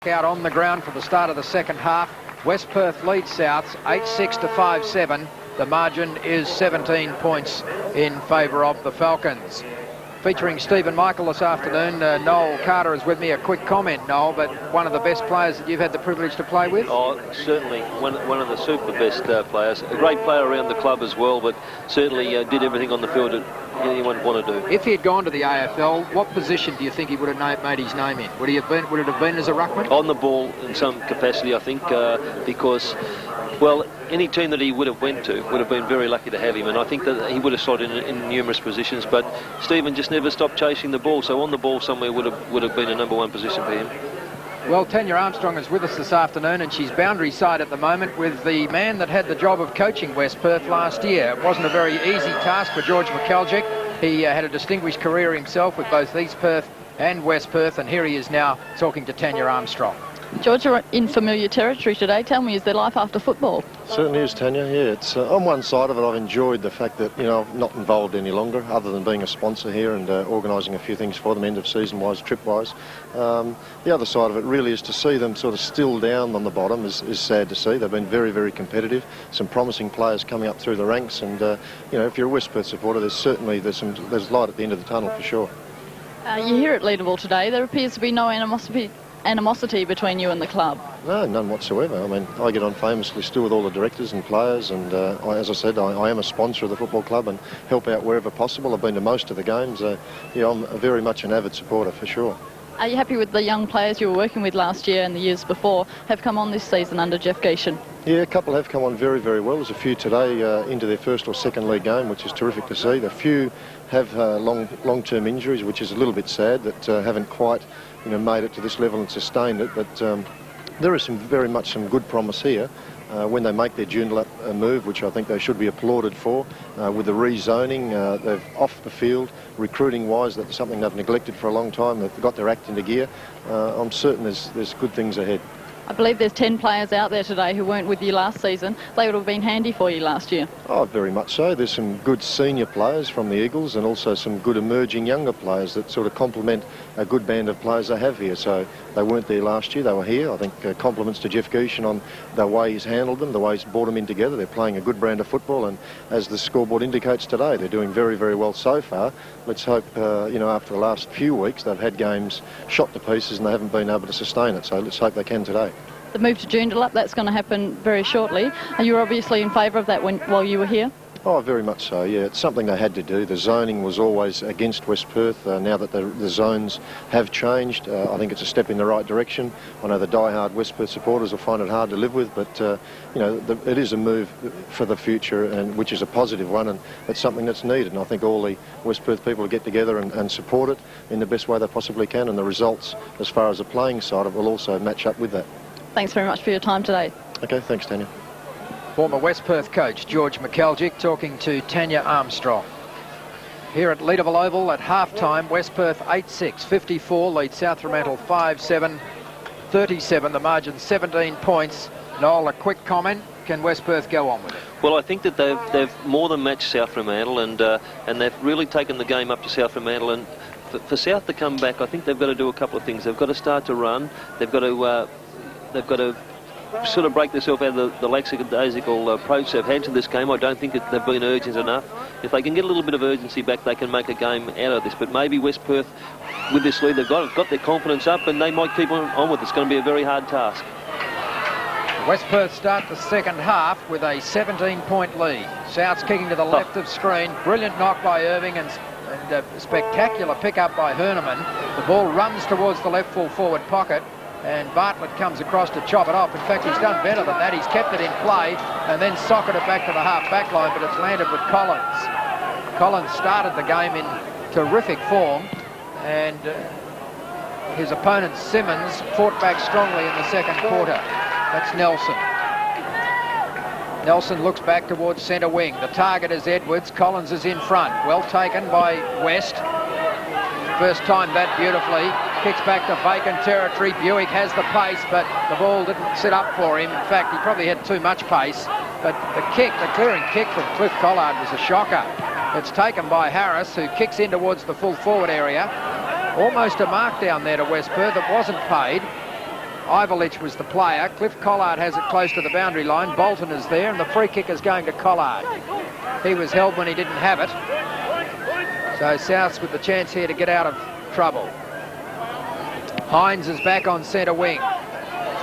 Out on the ground for the start of the second half. West Perth leads Souths 8-6 to 5-7. The margin is 17 points in favour of the Falcons. Featuring Stephen Michael this afternoon, Noel Carter is with me. A quick comment, Noel, but one of the best players that you've had the privilege to play with? Oh, certainly. One of the super best players. A great player around the club as well, but certainly did everything on the field that anyone would want to do. If he had gone to the AFL, what position do you think he would have made his name in? Would it have been as a ruckman? On the ball in some capacity, I think, because, well, any team that he would have went to would have been very lucky to have him, and I think that he would have slotted in numerous positions, but Stephen just never stopped chasing the ball, so on the ball somewhere would have been a #1 position for him. Well, Tanya Armstrong is with us this afternoon, and she's boundary side at the moment with the man that had the job of coaching West Perth last year. It wasn't a very easy task for George Michalczyk. He had a distinguished career himself with both East Perth and West Perth, and here he is now talking to Tanya Armstrong. George, you're in familiar territory today. Tell me, is there life after football? Certainly is, Tanya. Yeah, it's on one side of it, I've enjoyed the fact that, you know, I'm not involved any longer, other than being a sponsor here and organising a few things for them, end of season wise, trip wise. The other side of it really is to see them sort of still down on the bottom is sad to see. They've been very, very competitive. Some promising players coming up through the ranks, and you know, if you're a West Perth supporter, there's light at the end of the tunnel for sure. You're here at Leederville today. There appears to be no animosity between you and the club. No, none whatsoever. I mean, I get on famously still with all the directors and players, and as I said, I am a sponsor of the football club and help out wherever possible. I've been to most of the games. Yeah, I'm very much an avid supporter for sure. Are you happy with the young players you were working with last year and the years before have come on this season under Jeff Geeshan? Yeah, a couple have come on very, very well. There's a few today into their first or second league game, which is terrific to see. A few have long-term injuries, which is a little bit sad that haven't quite, you know, made it to this level and sustained it. But there is very much some good promise here. When they make their Joondalup move, which I think they should be applauded for, with the rezoning, they've off the field, recruiting-wise, that's something they've neglected for a long time. They've got their act into gear. I'm certain there's good things ahead. I believe there's 10 players out there today who weren't with you last season. They would have been handy for you last year. Oh, very much so. There's some good senior players from the Eagles and also some good emerging younger players that sort of complement a good band of players they have here. So they weren't there last year, they were here. I think compliments to Jeff Geeshan on the way he's handled them, the way he's brought them in together. They're playing a good brand of football, and as the scoreboard indicates today, they're doing very, very well so far. Let's hope, you know, after the last few weeks, they've had games shot to pieces and they haven't been able to sustain it. So let's hope they can today. The move to Joondalup, that's going to happen very shortly. You were obviously in favour of that while you were here? Oh, very much so, yeah. It's something they had to do. The zoning was always against West Perth. Now that the zones have changed, I think it's a step in the right direction. I know the die-hard West Perth supporters will find it hard to live with, but, you know, it is a move for the future, and which is a positive one, and it's something that's needed. And I think all the West Perth people will get together and support it in the best way they possibly can, and the results, as far as the playing side of it, will also match up with that. Thanks very much for your time today. Okay, thanks, Tanya. Former West Perth coach George Michalczyk talking to Tanya Armstrong. Here at Leederville Oval at half-time, West Perth 8-6, 54, lead South Fremantle 5-7, 37, the margin 17 points. Noel, a quick comment. Can West Perth go on with it? Well, I think that they've more than matched South Fremantle, and they've really taken the game up to South Fremantle, and for South to come back, I think they've got to do a couple of things. They've got to start to run. They've got to sort of break themselves out of the lackadaisical approach they've had to this game. I don't think they've been urgent enough. If they can get a little bit of urgency back, they can make a game out of this. But maybe West Perth, with this lead they've got their confidence up, and they might keep on with it. It's going to be a very hard task. West Perth start the second half with a 17-point lead. South's kicking to the left of screen. Brilliant knock by Irving and a spectacular pick-up by Herneman. The ball runs towards the left full-forward pocket, and Bartlett comes across to chop it off. In fact, he's done better than that. He's kept it in play and then socketed it back to the half-back line, but it's landed with Collins. Collins started the game in terrific form, and his opponent Simmons fought back strongly in the second quarter. That's Nelson. Nelson looks back towards centre wing. The target is Edwards. Collins is in front. Well taken by West. First time that beautifully. Kicks back to vacant territory. Buick has the pace, but the ball didn't sit up for him. In fact, he probably had too much pace. But the clearing kick from Cliff Collard was a shocker. It's taken by Harris, who kicks in towards the full forward area. Almost a mark down there to West Perth. It wasn't paid. Ivalich was the player. Cliff Collard has it close to the boundary line. Bolton is there, and the free kick is going to Collard. He was held when he didn't have it. So Souths with the chance here to get out of trouble. Hines is back on centre wing.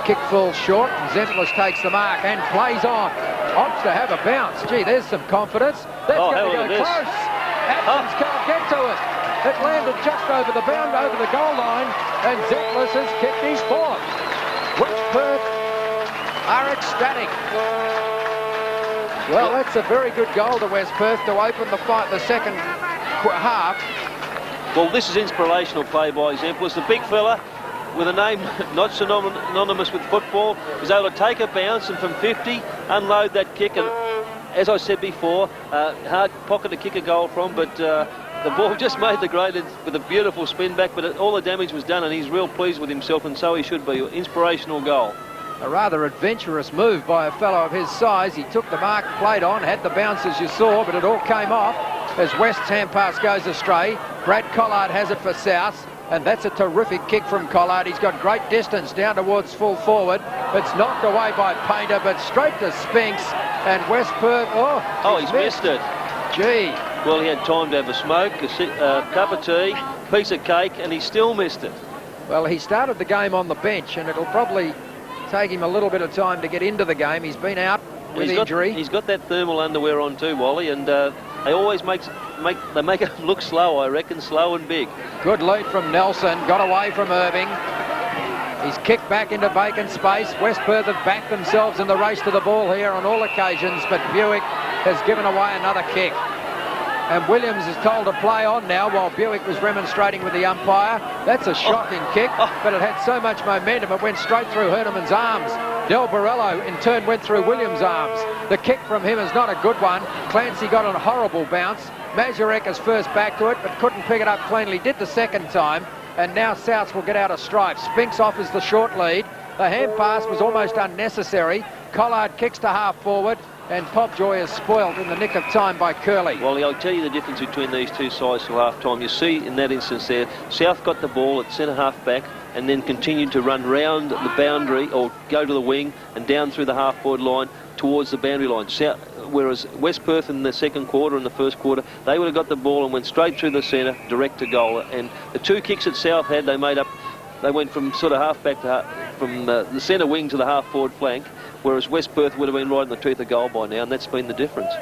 Kick falls short, and Zentlis takes the mark and plays on. Opts to have a bounce. Gee, there's some confidence. That's going to go close. Atkins can't get to it. It landed just over the goal line, and Zentlis has kicked his fourth. West Perth are ecstatic. Well, that's a very good goal to West Perth to open the second half. Well, this is inspirational play by Zentlis. The big fella with a name not synonymous with football was able to take a bounce and from 50 unload that kick. And as I said before, hard pocket to kick a goal from, but the ball just made the grade with a beautiful spin back, but all the damage was done, and he's real pleased with himself, and so he should be. Inspirational goal. A rather adventurous move by a fellow of his size. He took the mark, played on, had the bounce as you saw, but it all came off as West's hand pass goes astray. Brad Collard has it for South, and that's a terrific kick from Collard. He's got great distance down towards full forward. It's knocked away by Painter, but straight to Spinks, and West Perth, he's missed it. Gee. Well, he had time to have a smoke, a cup of tea, piece of cake, and he still missed it. Well, he started the game on the bench, and it'll probably take him a little bit of time to get into the game. He's been out with injury. He's got that thermal underwear on too, Wally, and they always make him look slow, I reckon, slow and big. Good lead from Nelson, got away from Irving. He's kicked back into vacant space. West Perth have backed themselves in the race to the ball here on all occasions, but Buick has given away another kick. And Williams is told to play on now while Buick was remonstrating with the umpire. That's a shocking kick, but it had so much momentum it went straight through Herneman's arms. Del Borello in turn went through Williams' arms. The kick from him is not a good one. Clancy got a horrible bounce. Michalczyk is first back to it, but couldn't pick it up cleanly. Did the second time, and now Souths will get out of strife. Spinks offers the short lead. The hand pass was almost unnecessary. Collard kicks to half forward, and Popjoy is spoiled in the nick of time by Curley. Well, I'll tell you the difference between these two sides till half-time. You see in that instance there, South got the ball at centre-half back and then continued to run round the boundary or go to the wing and down through the half-forward line towards the boundary line. Whereas West Perth in the second quarter and the first quarter, they would have got the ball and went straight through the centre, direct to goal. And the two kicks that South had, they went from sort of half-back to from the centre wing to the half-forward flank, whereas West Perth would have been right in the teeth of goal by now, and that's been the difference.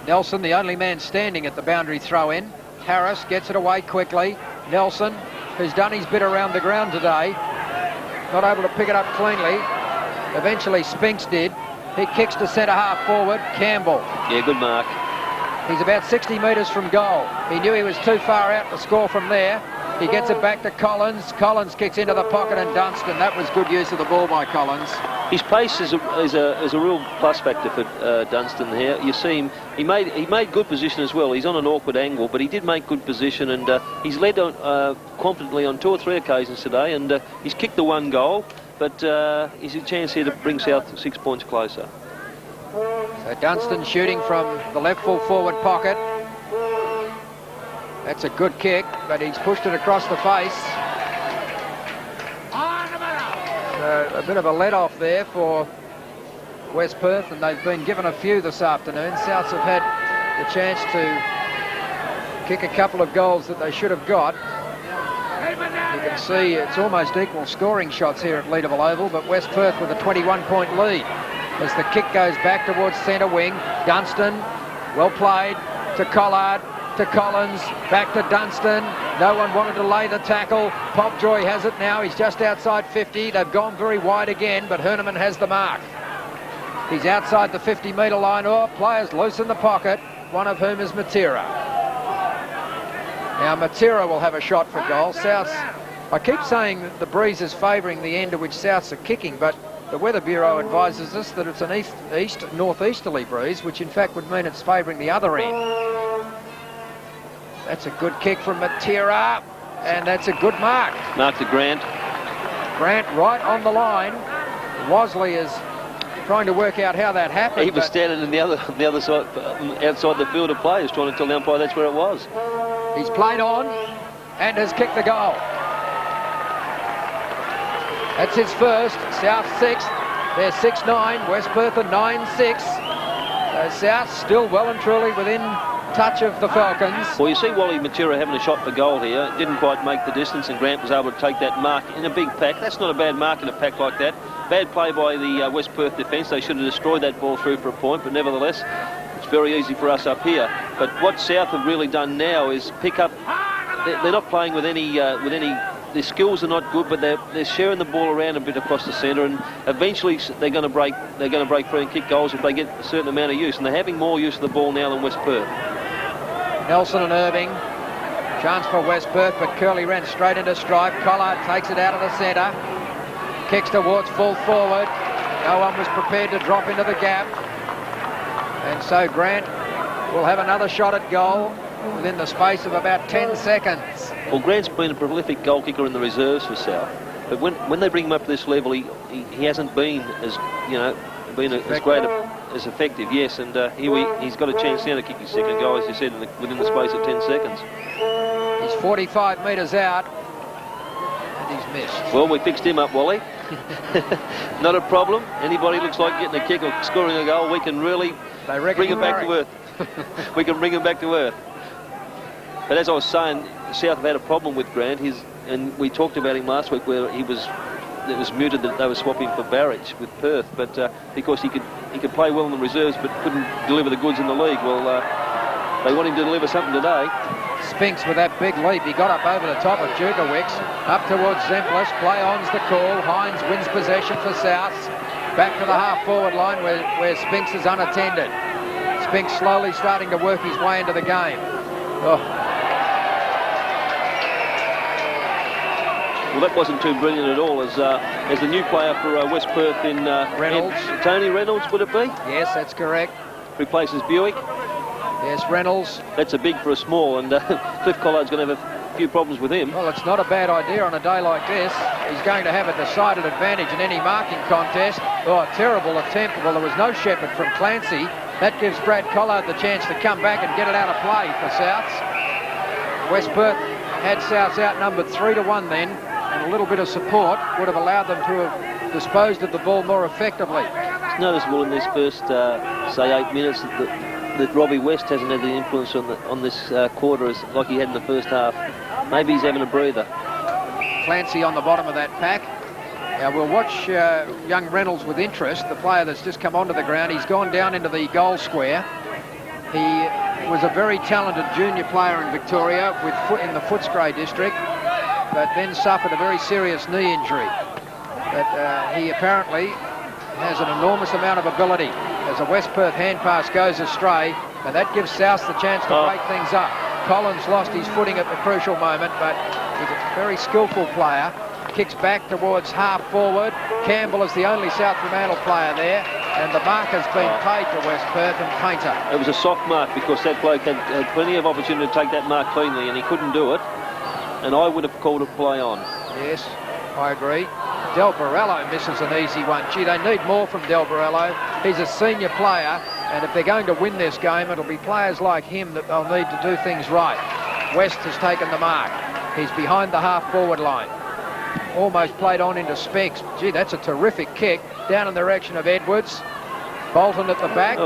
Nelson, the only man standing at the boundary throw-in. Harris gets it away quickly. Nelson, who's done his bit around the ground today, not able to pick it up cleanly. Eventually Spinks did. He kicks to centre-half forward. Campbell. Yeah, good mark. He's about 60 metres from goal. He knew he was too far out to score from there. He gets it back to Collins. Collins kicks into the pocket, and Dunstan. That was good use of the ball by Collins. His pace is a real plus factor for Dunstan here. You see him, he made good position as well. He's on an awkward angle, but he did make good position, and he's led confidently on 2 or 3 occasions today, and he's kicked the one goal, but he's a chance here to bring South 6 points closer. So Dunstan shooting from the left full forward pocket. That's a good kick, but he's pushed it across the face. A bit of a let-off there for West Perth, and they've been given a few this afternoon. Souths have had the chance to kick a couple of goals that they should have got. You can see it's almost equal scoring shots here at Leederville Oval, but West Perth with a 21-point lead. As the kick goes back towards centre wing, Dunstan, well played, to Collard, to Collins, back to Dunstan. No one wanted to lay the tackle. Popjoy has it now. He's just outside 50. They've gone very wide again, but Herneman has the mark. He's outside the 50-metre line. Players loose in the pocket, one of whom is Matera. Now Matera will have a shot for goal. Souths, I keep saying that the breeze is favouring the end to which Souths are kicking, but the Weather Bureau advises us that it's an northeasterly breeze, which in fact would mean it's favouring the other end. That's a good kick from Matera, and that's a good mark. Mark to Grant. Grant right on the line. Wosley is trying to work out how that happened. He was standing on the other side, outside the field of players, trying to tell the umpire that's where it was. He's played on and has kicked the goal. That's his first. South 6th. They're 6-9. West Perth are 9-6. South still well and truly within touch of the Falcons. Well, you see Wally Matura having a shot for goal here. Didn't quite make the distance, and Grant was able to take that mark in a big pack. That's not a bad mark in a pack like that. Bad play by the West Perth defence. They should have destroyed that ball through for a point, but nevertheless, it's very easy for us up here. But what South have really done now is pick up. They're not playing with any. Their skills are not good, but they're sharing the ball around a bit across the centre, and eventually they're going to break free and kick goals if they get a certain amount of use, and they're having more use of the ball now than West Perth. Nelson and Irving. Chance for West Perth, but Curley ran straight into stripe. Collard takes it out of the centre. Kicks towards full forward. No one was prepared to drop into the gap. And so Grant will have another shot at goal within the space of about 10 seconds. Well, Grant's been a prolific goal kicker in the reserves for South, but when they bring him up to this level, he hasn't been as as great as effective. Yes, and he's got a chance now to kick his second goal, as you said, within the space of 10 seconds. He's 45 metres out, and he's missed. Well, we fixed him up, Wally. Not a problem. Anybody looks like getting a kick or scoring a goal, we can really bring him back to earth. We can bring him back to earth. But as I was saying, South have had a problem with Grant. And we talked about him last week where it was mooted that they were swapping for Barrage with Perth, but because he could play well in the reserves but couldn't deliver the goods in the league. Well, they want him to deliver something today. Spinks with that big leap. He got up over the top of Jurkowicz, up towards Zemplis. Play on's the call. Hines wins possession for South. Back to the half-forward line where Spinks is unattended. Spinks slowly starting to work his way into the game. Oh. Well, that wasn't too brilliant at all, as the new player for West Perth in Reynolds. Tony Reynolds, would it be? Yes, that's correct. Replaces Buick. Yes, Reynolds. That's a big for a small, and Cliff Collard's going to have a few problems with him. Well, it's not a bad idea on a day like this. He's going to have a decided advantage in any marking contest. Oh, a terrible attempt. Well, there was no Shepherd from Clancy. That gives Brad Collard the chance to come back and get it out of play for Souths. West Perth had Souths outnumbered 3-1 then, and a little bit of support would have allowed them to have disposed of the ball more effectively. It's noticeable in this first, say, 8 minutes that Robbie West hasn't had the influence on this quarter as like he had in the first half. Maybe he's having a breather. Clancy on the bottom of that pack. Now we'll watch young Reynolds with interest, the player that's just come onto the ground. He's gone down into the goal square. He was a very talented junior player in Victoria in the Footscray district, but then suffered a very serious knee injury. But he apparently has an enormous amount of ability as a West Perth hand pass goes astray, and that gives South the chance to break things up. Collins lost his footing at the crucial moment, but he's a very skillful player. Kicks back towards half forward. Campbell is the only South Fremantle player there, and the mark has been paid to West Perth and Painter. It was a soft mark because that bloke had plenty of opportunity to take that mark cleanly, and he couldn't do it, and I would have called it play on. Yes, I agree. Del Borello misses an easy one. Gee, they need more from Del Borello. He's a senior player, and if they're going to win this game, it'll be players like him that they'll need to do things right. West has taken the mark. He's behind the half-forward line. Almost played on into Spinks. Gee, that's a terrific kick down in the direction of Edwards. Bolton at the back.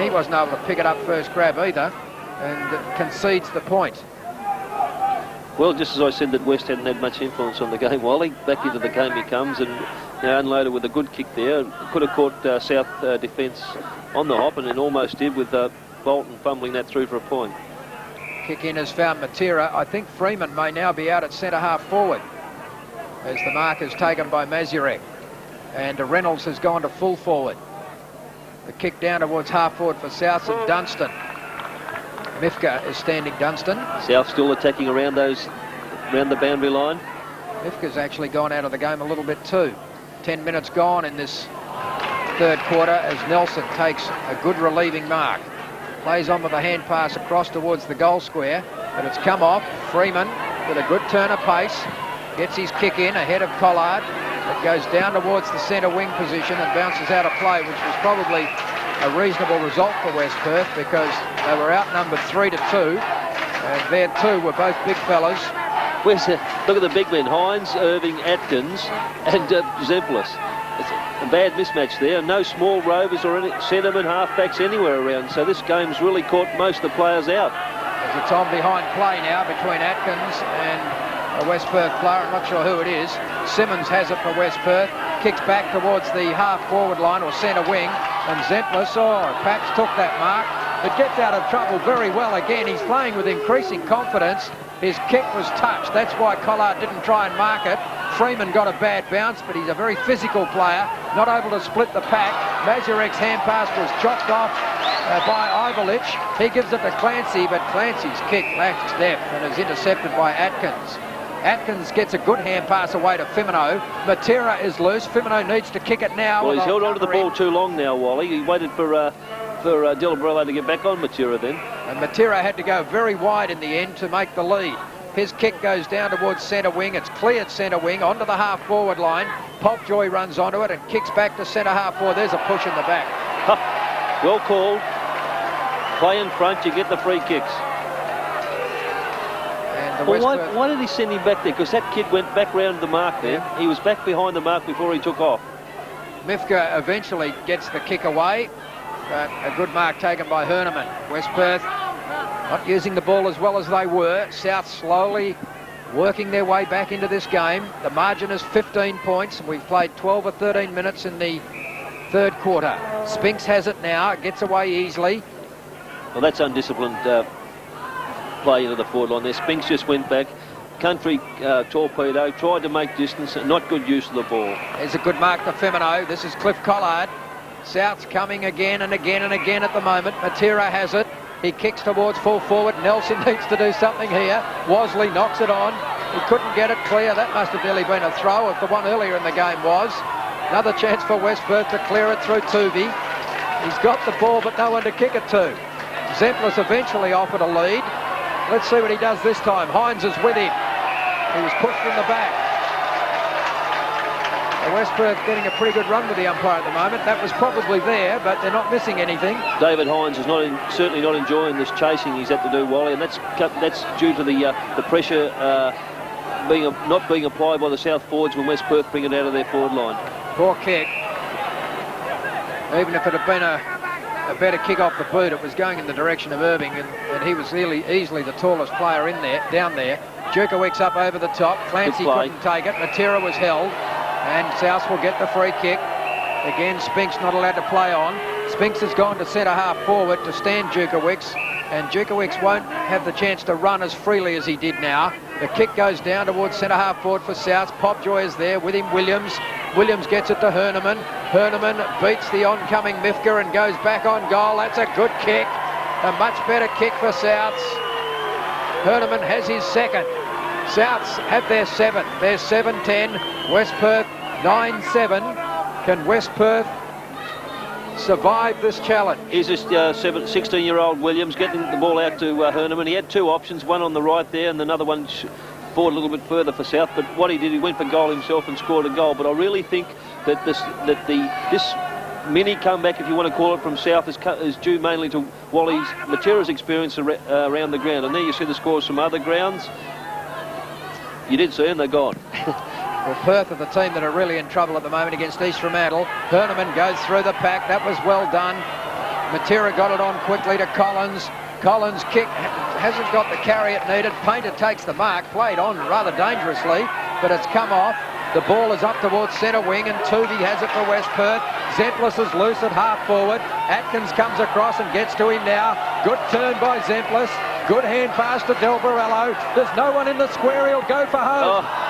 He wasn't able to pick it up first grab either, and concedes the point. Well, just as I said that West hadn't had much influence on the game, Wally, back into the game he comes, and unloaded with a good kick there. Could have caught South defence on the hop, and it almost did with Bolton fumbling that through for a point. Kick in has found Matera. I think Freeman may now be out at centre half forward as the mark is taken by Mazurek, and Reynolds has gone to full forward. The kick down towards half forward for South and Dunstan. Mifka is standing Dunstan. South still attacking around the boundary line. Mifka's actually gone out of the game a little bit too. 10 minutes gone in this third quarter as Nelson takes a good relieving mark. Plays on with a hand pass across towards the goal square, but it's come off. Freeman with a good turn of pace. Gets his kick in ahead of Collard. It goes down towards the centre wing position and bounces out of play, which was probably a reasonable result for West Perth because they were outnumbered 3-2, and their two were both big fellas. Look at the big men, Hines, Irving, Atkins and Zemplis. It's a bad mismatch there. No small rovers or any centremen, halfbacks anywhere around. So this game's really caught most of the players out. There's a time behind play now between Atkins and a West Perth player. I'm not sure who it is. Simmons has it for West Perth. Kicks back towards the half-forward line or centre wing. And Zemplis, perhaps took that mark. But gets out of trouble very well again. He's playing with increasing confidence. His kick was touched. That's why Collard didn't try and mark it. Freeman got a bad bounce, but he's a very physical player, not able to split the pack. Mazurek's hand pass was chopped off by Ivalich. He gives it to Clancy, but Clancy's kick lacks depth and is intercepted by Atkins. Atkins gets a good hand pass away to Fimino. Matera is loose. Fimino needs to kick it now. Well, he's held on to the ball too long now, Wally. He waited for Delbrello to get back on Matera then. And Matera had to go very wide in the end to make the lead. His kick goes down towards centre wing. It's cleared centre wing onto the half-forward line. Popjoy runs onto it and kicks back to centre half-forward. There's a push in the back. Well called. Play in front, you get the free kicks. And well, why did he send him back there? Because that kid went back round the mark there. He was back behind the mark before he took off. Mifka eventually gets the kick away, but a good mark taken by Herneman. West Perth not using the ball as well as they were. South slowly working their way back into this game. The margin is 15 points, and we've played 12 or 13 minutes in the third quarter. Spinks has it now, gets away easily. Well, that's undisciplined play into the forward line there. Spinks just went back. Country torpedo, tried to make distance, and not good use of the ball. There's a good mark to Fimino. This is Cliff Collard. South's coming again and again and again at the moment. Matera has it. He kicks towards full forward. Nelson needs to do something here. Wosley knocks it on. He couldn't get it clear. That must have nearly been a throw, if the one earlier in the game was. Another chance for West Perth to clear it through Tuvey. He's got the ball, but no one to kick it to. Zemplis eventually offered a lead. Let's see what he does this time. Hines is with him. He was pushed in the back. West Perth getting a pretty good run with the umpire at the moment. That was probably there, but they're not missing anything. David Hines is certainly not enjoying this chasing he's had to do, Wally, and that's due to the pressure not being applied by the South forwards when West Perth bring it out of their forward line. Poor kick. Even if it had been a better kick off the boot, it was going in the direction of Irving, and he was easily the tallest player down there. Jurkowicz's up over the top. Clancy couldn't take it. Matera was held. And South will get the free kick. Again, Spinks not allowed to play on. Spinks has gone to centre half forward to stand Jurkowicz, and Jurkowicz won't have the chance to run as freely as he did now. The kick goes down towards centre half forward for South. Popjoy is there, with him Williams. Williams gets it to Herneman. Herneman beats the oncoming Mifka and goes back on goal. That's a good kick. A much better kick for Souths. Herneman has his second. Souths have their seventh. They're 7-10. West Perth 9-7. Can West Perth survive this challenge? Here's this 16-year-old Williams getting the ball out to Herneman. He had two options, one on the right there and another one forward a little bit further for South. But what he did, he went for goal himself and scored a goal. But I really think that this mini comeback, if you want to call it, from South is due mainly to Wally's Matera's experience around the ground. And there you see the scores from other grounds. You did see them, they're gone. Well, Perth are the team that are really in trouble at the moment against East Fremantle. Herneman goes through the pack. That was well done. Matera got it on quickly to Collins. Collins' kick hasn't got the carry it needed. Painter takes the mark, played on rather dangerously, but it's come off. The ball is up towards centre wing, and Tuvey has it for West Perth. Zemplis is loose at half forward. Atkins comes across and gets to him now. Good turn by Zemplis. Good hand pass to Delbarello. There's no one in the square. He'll go for home. Oh.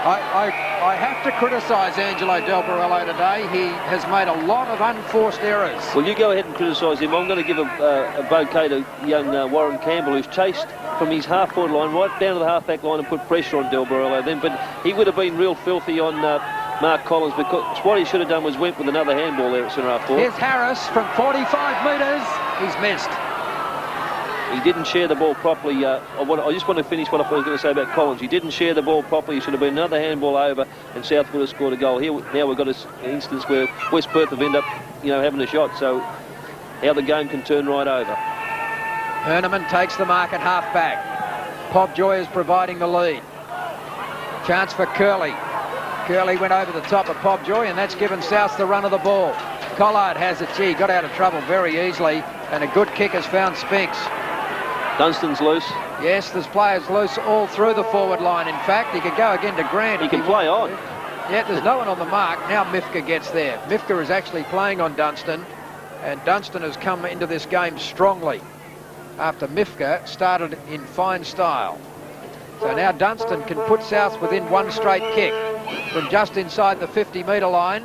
I have to criticise Angelo Delbarello today. He has made a lot of unforced errors. Well, you go ahead and criticise him. I'm going to give a bouquet to young Warren Campbell, who's chased from his half-forward line right down to the half-back line and put pressure on Delbarello then. But he would have been real filthy on Mark Collins, because what he should have done was went with another handball there at centre half forward. Here's Harris from 45 metres. He's missed. He didn't share the ball properly. I just want to finish what I was going to say about Collins. He didn't share the ball properly. He should have been another handball over, and South would have scored a goal. Here now we've got an instance where West Perth have ended up, having a shot. So how the game can turn right over. Herneman takes the mark at half back. Pobjoy is providing the lead. Chance for Curley. Curley went over the top of Pobjoy, and that's given South the run of the ball. Collard has it. Gee, got out of trouble very easily, and a good kick has found Spinks. Dunstan's loose. Yes, there's players loose all through the forward line. In fact, he could go again to Grant. He can play on. Yeah, there's no one on the mark. Now Mifka gets there. Mifka is actually playing on Dunstan, and Dunstan has come into this game strongly after Mifka started in fine style. So now Dunstan can put South within one straight kick from just inside the 50-metre line.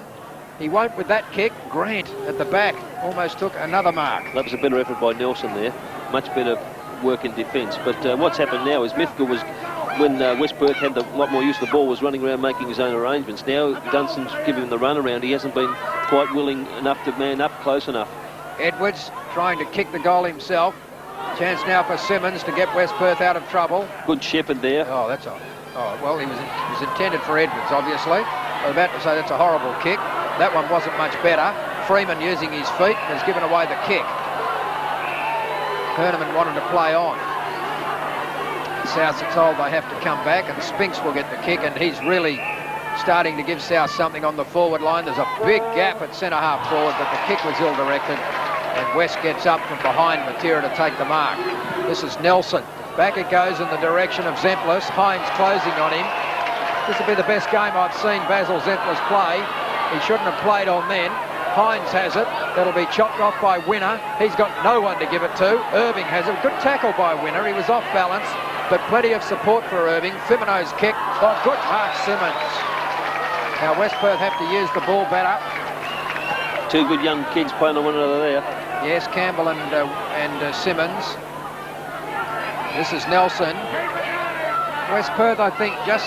He won't with that kick. Grant at the back almost took another mark. That was a better effort by Nelson there. Much better work in defence. But what's happened now is Mifka was, when West Perth had a lot more use of the ball, was running around making his own arrangements. Now Dunstan's giving him the run around. He hasn't been quite willing enough to man up close enough. Edwards trying to kick the goal himself. Chance now for Simmons to get West Perth out of trouble. Good shepherd there. Oh, that's all. Oh, well, he was intended for Edwards, obviously. I was about to say that's a horrible kick. That one wasn't much better. Freeman using his feet has given away the kick. Herneman wanted to play on. South are told they have to come back, and Spinks will get the kick, and he's really starting to give South something on the forward line. There's a big gap at centre-half forward, but the kick was ill-directed, and West gets up from behind Matera to take the mark. This is Nelson. Back it goes in the direction of Zemplis. Hines closing on him. This will be the best game I've seen Basil Zemplis play. He shouldn't have played on then. Hines has it. That'll be chopped off by Winner. He's got no one to give it to. Irving has it. Good tackle by Winner. He was off balance, but plenty of support for Irving. Fimino's kick. Oh, good mark, Simmons. Now West Perth have to use the ball better. Two good young kids playing on one another there. Yes, Campbell and Simmons. This is Nelson. West Perth, I think, just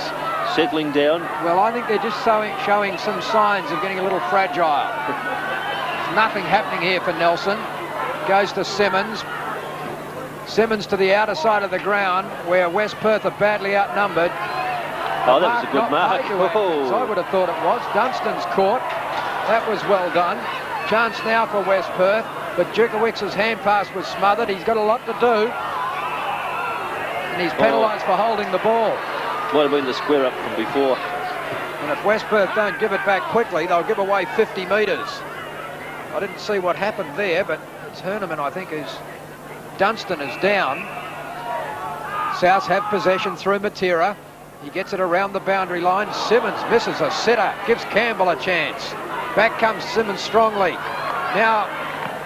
settling down. Well, I think they're just showing some signs of getting a little fragile. There's nothing happening here for Nelson. Goes to Simmons. Simmons to the outer side of the ground, where West Perth are badly outnumbered. Oh, that was a good mark. Oh. I would have thought it was. Dunstan's caught. That was well done. Chance now for West Perth, but Djukowicz's hand pass was smothered. He's got a lot to do. And he's penalised for holding the ball. Might have been the square up from before. And if West Perth don't give it back quickly, they'll give away 50 metres. I didn't see what happened there, but it's Herneman, I think, who's... Dunstan is down. South have possession through Matera. He gets it around the boundary line. Simmons misses a sitter, gives Campbell a chance. Back comes Simmons strongly. Now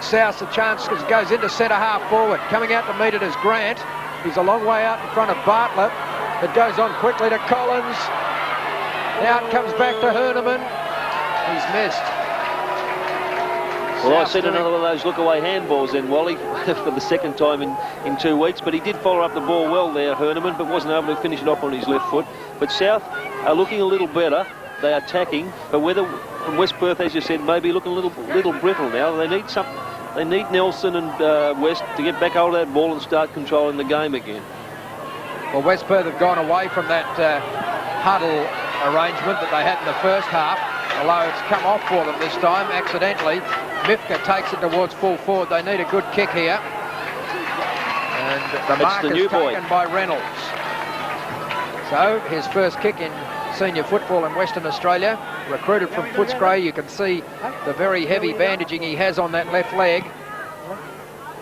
South a chance goes into centre half forward. Coming out to meet it is Grant. He's a long way out in front of Bartlett. It goes on quickly to Collins. Now it comes back to Herneman. He's missed. Well, I've seen another one of those look-away handballs then, Wally, for the second time in 2 weeks. But he did follow up the ball well there, Herneman, but wasn't able to finish it off on his left foot. But South are looking a little better. They are attacking, but whether West Perth, as you said, maybe looking a little brittle now. They need something. They need Nelson and West to get back hold of that ball and start controlling the game again. Well, West Perth have gone away from that huddle arrangement that they had in the first half, although it's come off for them this time accidentally. Mifka takes it towards full forward. They need a good kick here. And the mark is taken by Reynolds. So his first kick in senior football in Western Australia, recruited from Footscray. You can see the very heavy bandaging he has on that left leg.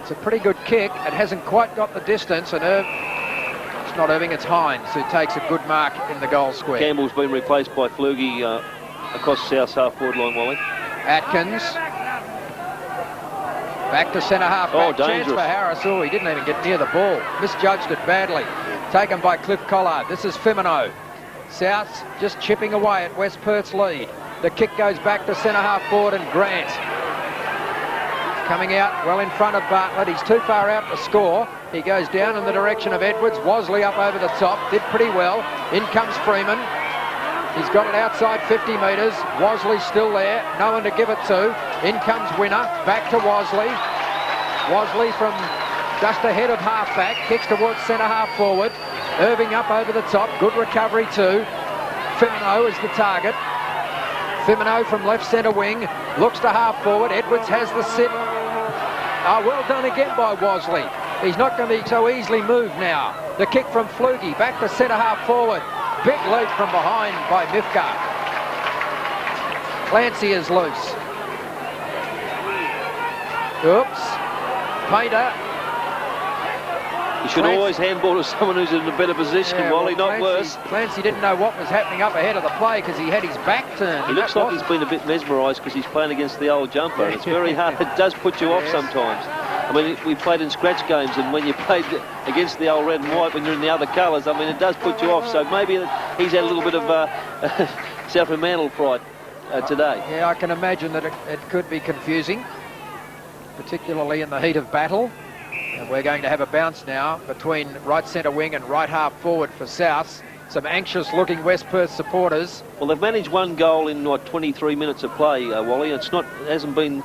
It's a pretty good kick. It hasn't quite got the distance, and it's not Irving, it's Hines who takes a good mark in the goal square. Campbell's been replaced by Flugie across South's half-forward line, Wally. Atkins. Back to centre-half. Chance for Harris. Oh, he didn't even get near the ball. Misjudged it badly. Taken by Cliff Collard. This is Fimino. South's just chipping away at West Perth's lead. The kick goes back to centre-half forward, and Grant coming out well in front of Bartlett. He's too far out to score. He goes down in the direction of Edwards. Wosley up over the top. Did pretty well. In comes Freeman. He's got it outside 50 metres. Wosley still there. No one to give it to. In comes Winner. Back to Wosley. Wosley from just ahead of half-back. Kicks towards centre-half forward. Irving up over the top. Good recovery too. Fimino is the target. Fimino from left centre wing. Looks to half forward. Edwards has the sit. Oh, well done again by Wosley. He's not going to be so easily moved now. The kick from Flugie, back to centre half forward. Big leap from behind by Mifka. Clancy is loose. Oops. Painter. You should always handball to someone who's in a better position, Wally, not worse. Clancy didn't know what was happening up ahead of the play because he had his back turned. He looks like he's been a bit mesmerised because he's playing against the old jumper. It's very hard. It does put you off sometimes. I mean, we played in scratch games, and when you played against the old red and white, when you're in the other colours, I mean, it does put you off. So maybe he's had a little bit of South Fremantle fright today. Yeah, I can imagine that it could be confusing, particularly in the heat of battle. And we're going to have a bounce now between right centre wing and right half forward for South. Some anxious-looking West Perth supporters. Well, they've managed one goal in 23 minutes of play, Wally. It hasn't been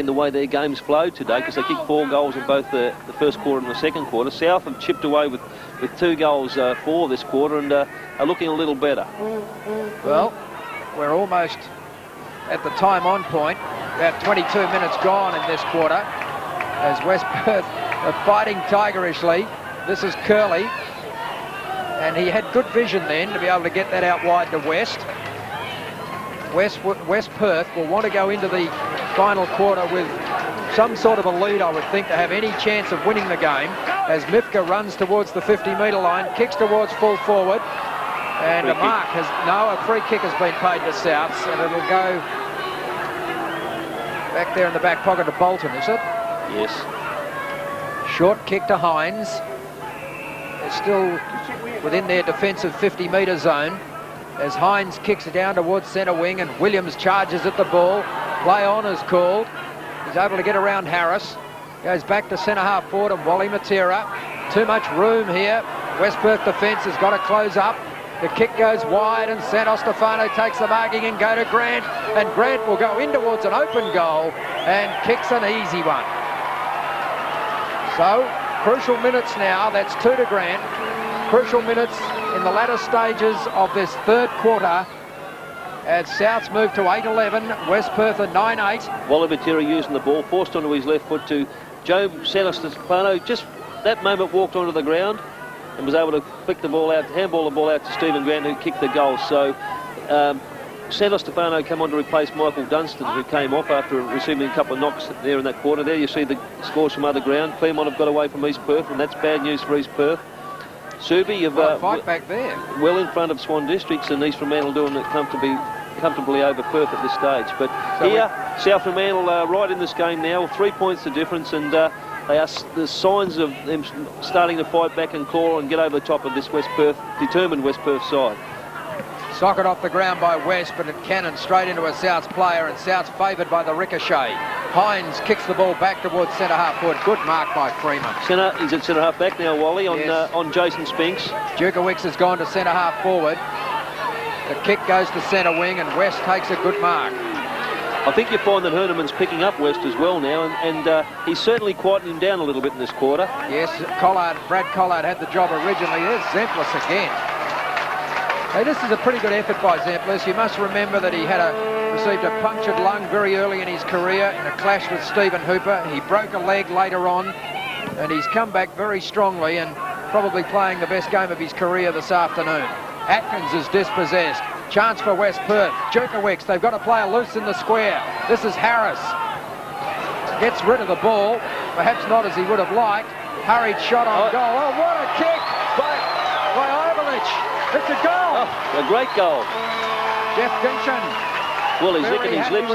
the way their games flowed today because they kicked 4 goals in both the first quarter and the second quarter. South have chipped away with 2 goals for this quarter and are looking a little better. Well, we're almost at the time on point. About 22 minutes gone in this quarter as West Perth are fighting tigerishly. This is Curley, and he had good vision then to be able to get that out wide to West. West Perth will want to go into the final quarter with some sort of a lead, I would think, to have any chance of winning the game, as Mifka runs towards the 50-metre line, kicks towards full forward, and a free kick has been paid to Souths, and it'll go back there in the back pocket to Bolton, is it? Yes. Short kick to Hines. They're still within their defensive 50-metre zone as Hines kicks it down towards centre wing and Williams charges at the ball. Play on is called. He's able to get around Harris. Goes back to centre half forward and Wally Matera. Too much room here. West Perth defence has got to close up. The kick goes wide and Santos Stefano takes the marking and go to Grant. And Grant will go in towards an open goal and kicks an easy one. So, crucial minutes now. That's 2 to Grant. Crucial minutes in the latter stages of this third quarter as Souths move to 8-11, West Perth at 9-8. Wally Matera using the ball, forced onto his left foot to Joe Santos Stefano. Just that moment walked onto the ground and was able to flick the ball out, handball the ball out to Stephen Grant, who kicked the goal. So Santos Stefano come on to replace Michael Dunstan, who came off after receiving a couple of knocks there in that quarter. There you see the scores from other ground. Claremont have got away from East Perth, and that's bad news for East Perth. Subi have fight back there. Well in front of Swan Districts, and East Fremantle doing it comfortably over Perth at this stage. But so here, South Fremantle right in this game now, 3 points the difference, and there's signs of them starting to fight back and claw and get over the top of this determined West Perth side. Socket off the ground by West, but it cannon straight into a Souths player, and Souths favoured by the ricochet. Hines kicks the ball back towards centre half forward. Good mark by Freeman. He's at centre half back now, Wally, on Jason Spinks. Dukowicz has gone to centre half forward. The kick goes to centre wing, and West takes a good mark. I think you find that Herneman's picking up West as well now, and he's certainly quieting him down a little bit in this quarter. Yes, Brad Collard had the job originally. There's Zemplis again. Hey, this is a pretty good effort by Zemplis. You must remember that he received a punctured lung very early in his career in a clash with Stephen Hooper. He broke a leg later on, and he's come back very strongly and probably playing the best game of his career this afternoon. Atkins is dispossessed. Chance for West Perth. Dukowicz, they've got a player loose in the square. This is Harris. Gets rid of the ball, perhaps not as he would have liked. Hurried shot on goal. Oh, what a kick by Overlich. It's a goal. Oh, a great goal. Jeff Ginchin. Well, he's licking his lips.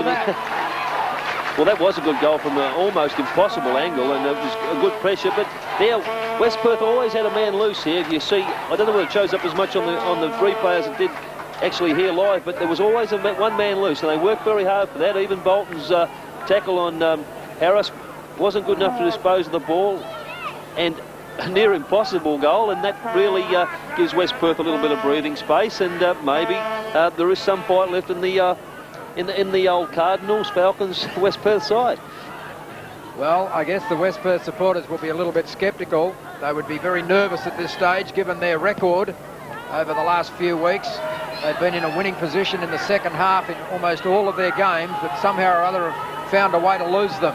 Well, that was a good goal from an almost impossible angle, and it was a good pressure. But there, West Perth always had a man loose here. You see, I don't know whether it shows up as much on the replay as it did actually here live, but there was always one man loose, and they worked very hard for that. Even Bolton's tackle on Harris wasn't good enough to dispose of the ball, and a near impossible goal, and that really gives West Perth a little bit of breathing space, and maybe there is some fight left in the old Cardinals, Falcons, West Perth side. Well, I guess the West Perth supporters will be a little bit sceptical. They would be very nervous at this stage, given their record over the last few weeks. They've been in a winning position in the second half in almost all of their games, but somehow or other have found a way to lose them.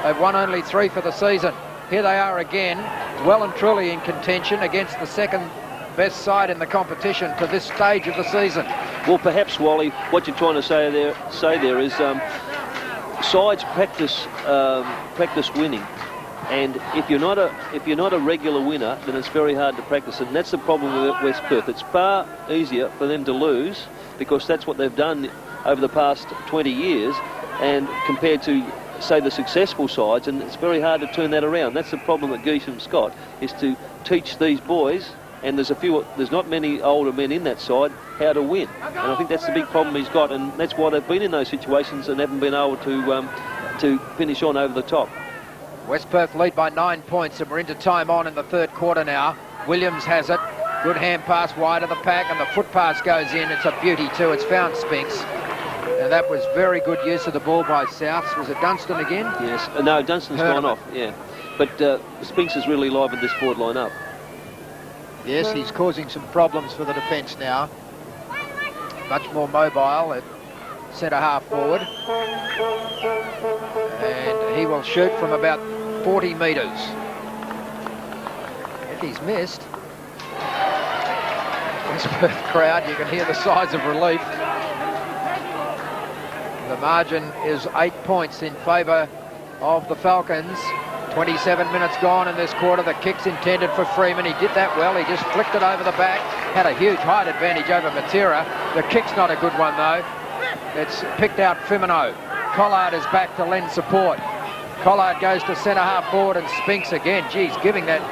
They've won only 3 for the season. here they are again, well and truly in contention against the second best side in the competition to this stage of the season. Well, perhaps, Wally, what you're trying to say there is sides practice winning, and if you're not a regular winner, then it's very hard to practice, and that's the problem with West Perth. It's far easier for them to lose because that's what they've done over the past 20 years, and compared to, say, the successful sides, and it's very hard to turn that around. That's the problem that Geesham's got, is to teach these boys, and there's not many older men in that side, how to win. And I think that's the big problem he's got, and that's why they've been in those situations and haven't been able to finish on over the top. West Perth lead by 9 points, and we're into time on in the third quarter now. Williams has it. Good hand pass wide of the pack, and the foot pass goes in. It's a beauty too. It's found Spinks. And that was very good use of the ball by Souths. Was it Dunstan again? Yes. No, Dunstan's gone off, yeah. But Spinks has really livened this forward line up. Yes, he's causing some problems for the defence now. Much more mobile at centre-half forward. And he will shoot from about 40 metres. If he's missed, West Perth crowd, you can hear the sighs of relief. The margin is 8 points in favour of the Falcons. 27 minutes gone in this quarter. The kick's intended for Freeman. He did that well. He just flicked it over the back. Had a huge height advantage over Matera. The kick's not a good one, though. It's picked out Firmino. Collard is back to lend support. Collard goes to centre-half forward, and Spinks again. Geez, giving that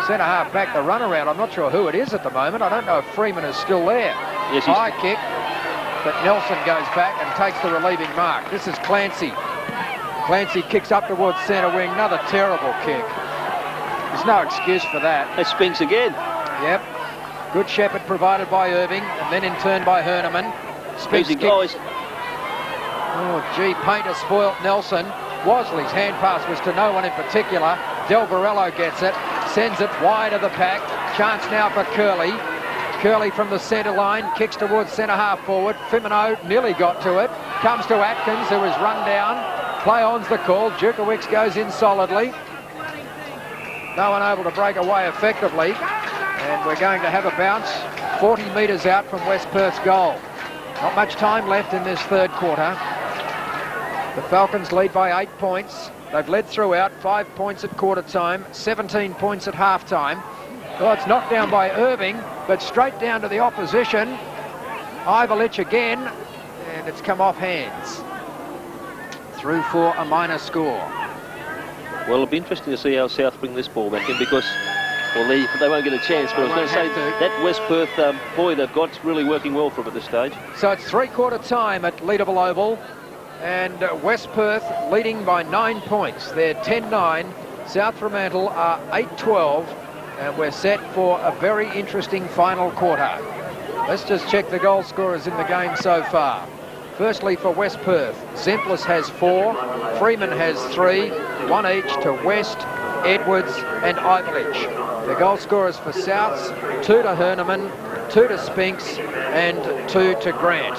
centre-half back the runaround. I'm not sure who it is at the moment. I don't know if Freeman is still there. Yes, high kick, but Nelson goes back and takes the relieving mark. This is Clancy. Clancy kicks up towards centre wing. Another terrible kick. There's no excuse for that. That's Spinks again. Yep. Good shepherd provided by Irving, and then in turn by Herneman. Spinks Easy guys. Oh, gee, Painter spoilt Nelson. Wosley's hand pass was to no one in particular. Del Varello gets it, sends it wide of the pack. Chance now for Curley. Curley from the centre line, kicks towards centre-half forward. Firmino nearly got to it. Comes to Atkins, who is run down. Play on's the call. Djukowicz goes in solidly. No one able to break away effectively. And we're going to have a bounce 40 metres out from West Perth's goal. Not much time left in this third quarter. The Falcons lead by 8 points. They've led throughout, 5 points at quarter time, 17 points at half time. Well, it's knocked down by Irving, but straight down to the opposition. Ivalich again, and it's come off hands. Through for a minor score. Well, it'll be interesting to see how South bring this ball back in, because, well, they won't get a chance. But I was going to say, that West Perth boy they've got's really working well for them at this stage. So it's three-quarter time at Leederville Oval, and West Perth leading by 9 points. They're 10-9. South Fremantle are 8-12, and we're set for a very interesting final quarter. Let's just check the goal scorers in the game so far. Firstly, for West Perth, Zemplis has 4, Freeman has 3, 1 each to West, Edwards and Ivalich. The goal scorers for Souths, 2 to Herneman, 2 to Spinks and 2 to Grant.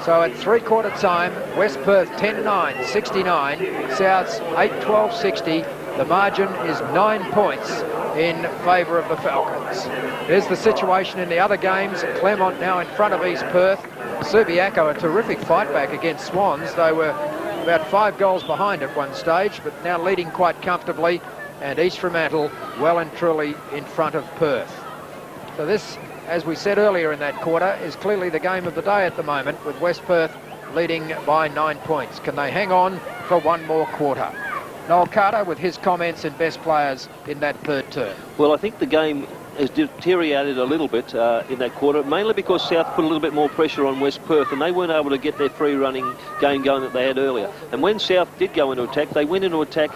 So at three-quarter time, West Perth 10-9, 69, Souths 8-12, 60. The margin is 9 points in favour of the Falcons. There's the situation in the other games. Claremont now in front of East Perth. Subiaco, a terrific fight back against Swans. They were about 5 goals behind at one stage, but now leading quite comfortably. And East Fremantle well and truly in front of Perth. So this, as we said earlier in that quarter, is clearly the game of the day at the moment, with West Perth leading by 9 points. Can they hang on for one more quarter? Noel Carter with his comments and best players in that third term. Well, I think the game has deteriorated a little bit in that quarter, mainly because South put a little bit more pressure on West Perth, and they weren't able to get their free running game going that they had earlier. And when South did go into attack, they went into attack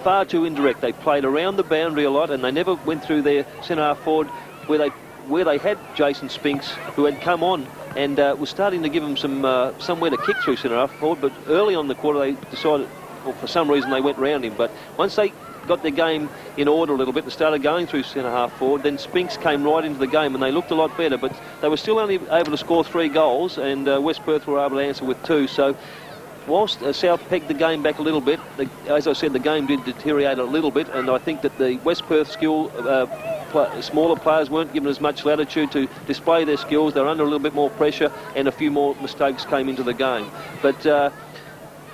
far too indirect. They played around the boundary a lot, and they never went through their centre-half forward where they had Jason Spinks, who had come on and was starting to give them somewhere to kick through centre-half forward. But early on in the quarter, they decided, well, for some reason they went round him. But once they got their game in order a little bit and started going through centre-half forward, then Spinks came right into the game and they looked a lot better. But they were still only able to score 3 goals, and West Perth were able to answer with 2. So whilst South pegged the game back a little bit, as I said, the game did deteriorate a little bit, and I think that the West Perth smaller players weren't given as much latitude to display their skills. They're under a little bit more pressure, and a few more mistakes came into the game. But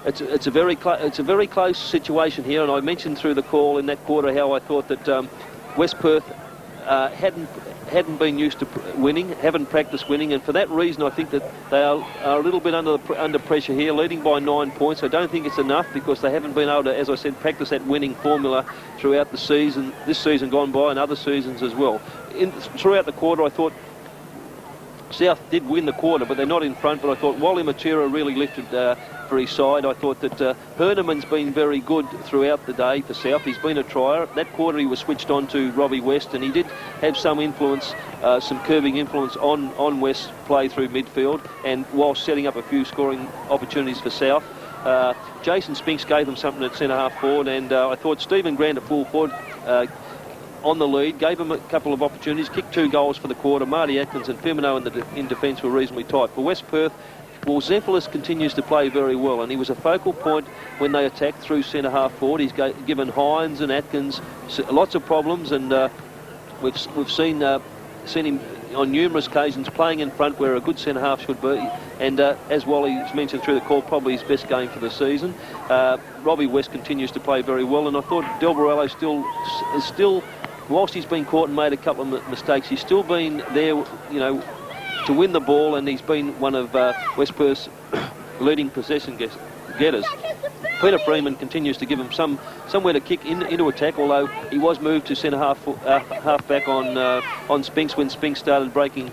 it's a very close situation here, and I mentioned through the call in that quarter how I thought that West Perth hadn't been used to winning, haven't practiced winning, and for that reason I think that they are a little bit under pressure here, leading by 9 points. I don't think it's enough because they haven't been able to, as I said, practice that winning formula throughout the season, this season gone by and other seasons as well. Throughout the quarter I thought South did win the quarter, but they're not in front. But I thought Wally Matera really lifted for his side. I thought that Herneman's been very good throughout the day for South. He's been a trier. That quarter he was switched on to Robbie West, and he did have some influence, some curving influence on West's play through midfield, and while setting up a few scoring opportunities for South. Jason Spinks gave them something at centre-half forward, and I thought Stephen Grant at full forward on the lead, gave him a couple of opportunities, kicked 2 goals for the quarter. Marty Atkins and Firmino in defence were reasonably tight. For West Perth, well, Zemplis continues to play very well, and he was a focal point when they attacked through centre-half forward. He's given Hines and Atkins lots of problems, and we've seen him on numerous occasions playing in front where a good centre-half should be, and as Wally's mentioned through the call, probably his best game for the season. Robbie West continues to play very well, and I thought Del Borello still, whilst he's been caught and made a couple of mistakes, he's still been there, you know, to win the ball, and he's been one of West Perth's leading possession getters. Peter Freeman continues to give him somewhere to kick into attack, although he was moved to centre half back on Spinks when Spinks started breaking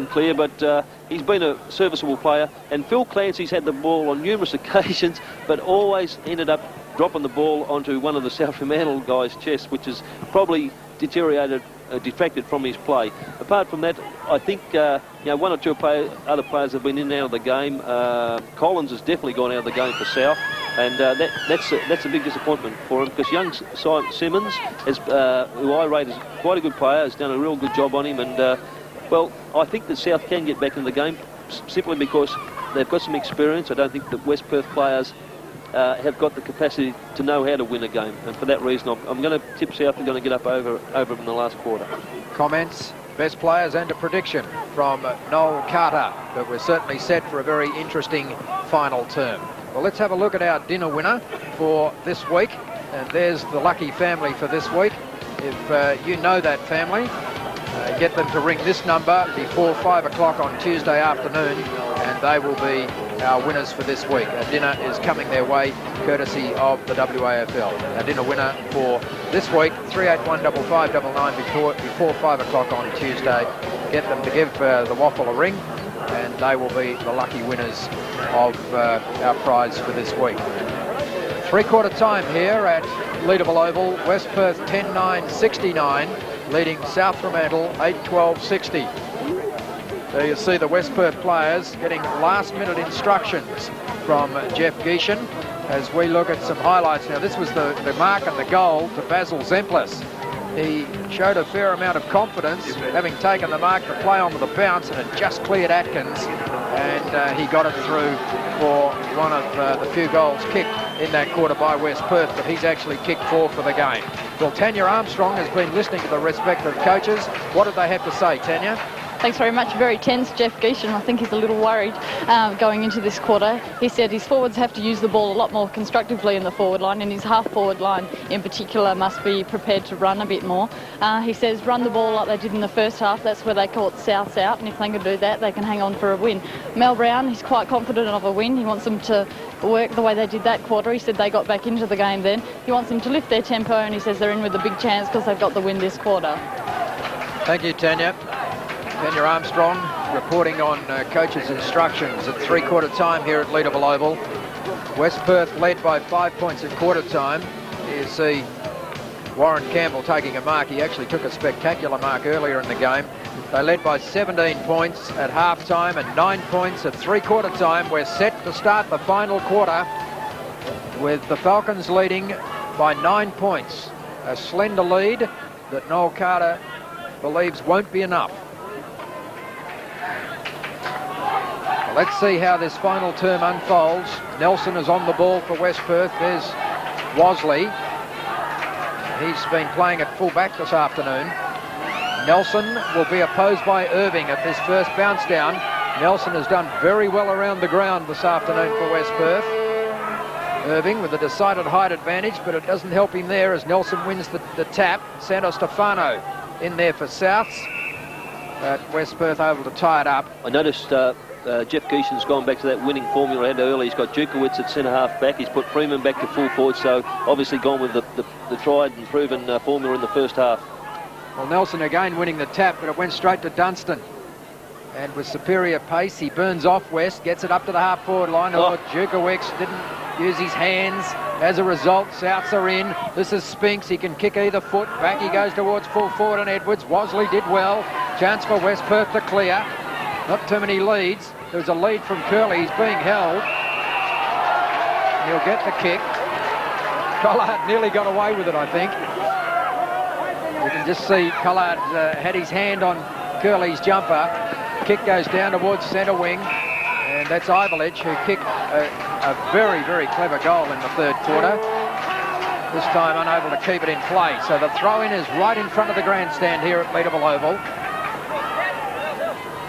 clear, but he's been a serviceable player. And Phil Clancy's had the ball on numerous occasions, but always ended up dropping the ball onto one of the South Fremantle guys' chests, which has probably detracted from his play. Apart from that, I think one or two other players have been in and out of the game. Collins has definitely gone out of the game for South, and that's a big disappointment for him, because young Simmons, who I rate as quite a good player, has done a real good job on him, and well, I think that South can get back in the game simply because they've got some experience. I don't think that West Perth players have got the capacity to know how to win a game, and for that reason I'm going to tip South and going to get up over them in the last quarter. Comments, best players, and a prediction from Noel Carter, but we're certainly set for a very interesting final term. Well, let's have a look at our dinner winner for this week, and there's the lucky family for this week. If you know that family, get them to ring this number before 5 o'clock on Tuesday afternoon, and they will be our winners for this week. Our dinner is coming their way courtesy of the WAFL. Our dinner winner for this week, 3815599 before 5 o'clock on Tuesday. Get them to give the WAFL a ring, and they will be the lucky winners of our prize for this week. Three-quarter time here at Leederville Oval. West Perth 10-9-69, leading South Fremantle 8-12-60. There you see the West Perth players getting last-minute instructions from Jeff Geishan as we look at some highlights. Now, this was the mark and the goal to Basil Zemplis. He showed a fair amount of confidence, having taken the mark to play on with a bounce, and had just cleared Atkins, and he got it through for one of the few goals kicked in that quarter by West Perth, but he's actually kicked 4 for the game. Well, Tanya Armstrong has been listening to the respective coaches. What did they have to say, Tanya? Thanks very much. Very tense, Jeff Geishan. I think he's a little worried going into this quarter. He said his forwards have to use the ball a lot more constructively in the forward line, and his half-forward line in particular must be prepared to run a bit more. He says run the ball like they did in the first half. That's where they caught South out, and if they can do that, they can hang on for a win. Mel Brown, he's quite confident of a win. He wants them to work the way they did that quarter. He said they got back into the game then. He wants them to lift their tempo, and he says they're in with a big chance because they've got the win this quarter. Thank you, Tanya. Tanya Armstrong reporting on coach's instructions at three-quarter time here at Leederville Oval. West Perth led by 5 points at quarter time. You see Warren Campbell taking a mark. He actually took a spectacular mark earlier in the game. They led by 17 points at half-time and 9 points at three-quarter time. We're set to start the final quarter with the Falcons leading by 9 points. A slender lead that Noel Carter believes won't be enough. Let's see how this final term unfolds. Nelson is on the ball for West Perth. There's Wasley. He's been playing at full-back this afternoon. Nelson will be opposed by Irving at this first bounce down. Nelson has done very well around the ground this afternoon for West Perth. Irving with a decided height advantage, but it doesn't help him there as Nelson wins the tap. Santo Stefano in there for Souths. But West Perth able to tie it up. I noticed Jeff Geeson's gone back to that winning formula he had early. He's got Dukowitz at centre-half back. He's put Freeman back to full forward, so obviously gone with the tried and proven formula in the first half. Well, Nelson again winning the tap, but it went straight to Dunstan. And with superior pace, he burns off West, gets it up to the half-forward line. Oh, Dukowicz didn't use his hands. As a result, Souths are in. This is Spinks. He can kick either foot. Back he goes towards full forward and Edwards. Wasley did well. Chance for West Perth to clear. Not too many leads. There's a lead from Curley. He's being held. He'll get the kick. Collard nearly got away with it, I think. You can just see Collard had his hand on Curley's jumper. Kick goes down towards centre wing. And that's Ivelich, who kicked a very, very clever goal in the third quarter. This time unable to keep it in play. So the throw-in is right in front of the grandstand here at Leederville Oval.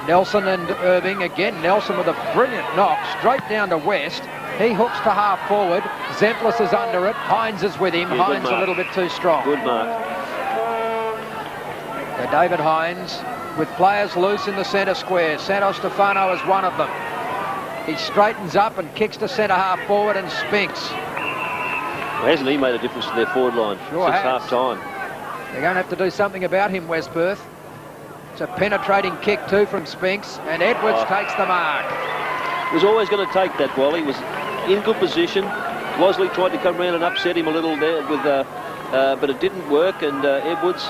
Nelson and Irving again. Nelson with a brilliant knock straight down to West. He hooks to half forward. Zemplis is under it. Hines is with him. Yeah, Hines a little bit too strong. Good mark. So David Hines with players loose in the centre square. Santo Stefano is one of them. He straightens up and kicks to centre half forward and Spinks. Well, hasn't he made a difference to their forward line Sure since has. half time? They're going to have to do something about him, West Perth. It's a penetrating kick too from Spinks, and Edwards takes the mark. Was always going to take that, Wally. Was in good position. Wasley tried to come around and upset him a little there, with, but it didn't work. And Edwards,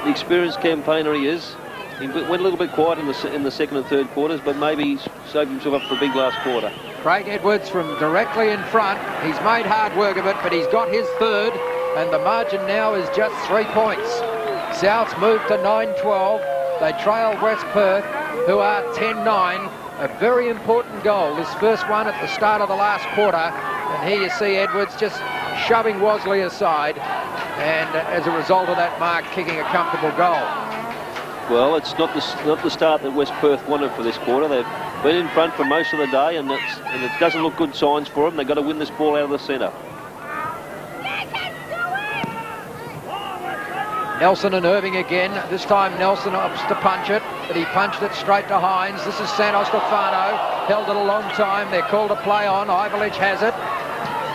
the experienced campaigner he is, he went a little bit quiet in the second and third quarters, but maybe he's saved himself up for a big last quarter. Craig Edwards from directly in front. He's made hard work of it, but he's got his third, and the margin now is just 3 points. Souths move to 9-12. They trail West Perth, who are 10-9. A very important goal, this first one at the start of the last quarter. And here you see Edwards just shoving Wasley aside, and as a result of that mark, kicking a comfortable goal. Well, it's not the start that West Perth wanted for this quarter. They've been in front for most of the day, and it doesn't look good signs for them. They've got to win this ball out of the centre. Nelson and Irving again. This time Nelson opts to punch it, but he punched it straight to Hines. This is Santo Stefano. Held it a long time. They're called to play on. Ivelich has it.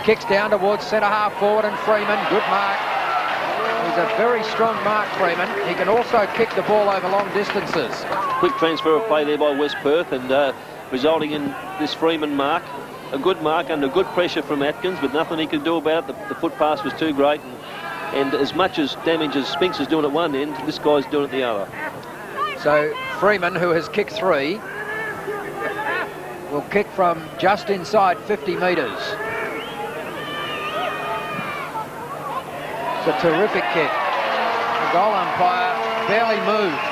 Kicks down towards centre half forward and Freeman. Good mark. He's a very strong mark, Freeman. He can also kick the ball over long distances. Quick transfer of play there by West Perth, and resulting in this Freeman mark. A good mark under good pressure from Atkins, but nothing he could do about it. The foot pass was too great. And as much as damage as Spinks is doing at one end, this guy's doing it the other. So Freeman, who has kicked 3, will kick from just inside 50 metres. It's a terrific kick. The goal umpire barely moved.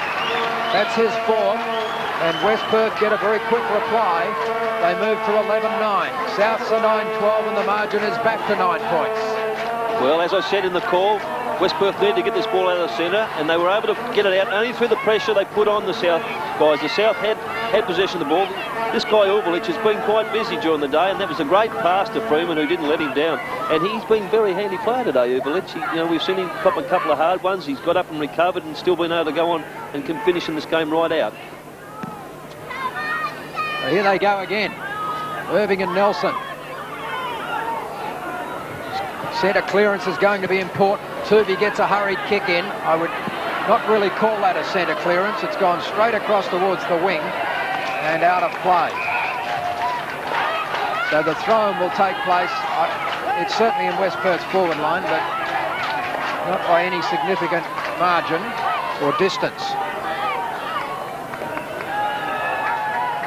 That's his fourth, and West Perth get a very quick reply. They move to 11-9. Souths are 9-12, and the margin is back to 9 points. Well, as I said in the call, West Perth need to get this ball out of the centre, and they were able to get it out only through the pressure they put on the South guys. The South had possession of the ball. This guy Ivelich has been quite busy during the day, and that was a great pass to Freeman, who didn't let him down. And he's been very handy player today, Ivelich. We've seen him cop a couple of hard ones. He's got up and recovered and still been able to go on and can finish in this game right out. So here they go again. Irving and Nelson. Centre clearance is going to be important. Tuvey gets a hurried kick in. I would not really call that a centre clearance. It's gone straight across towards the wing and out of play. So the throw-in will take place. It's certainly in West Perth's forward line, but not by any significant margin or distance.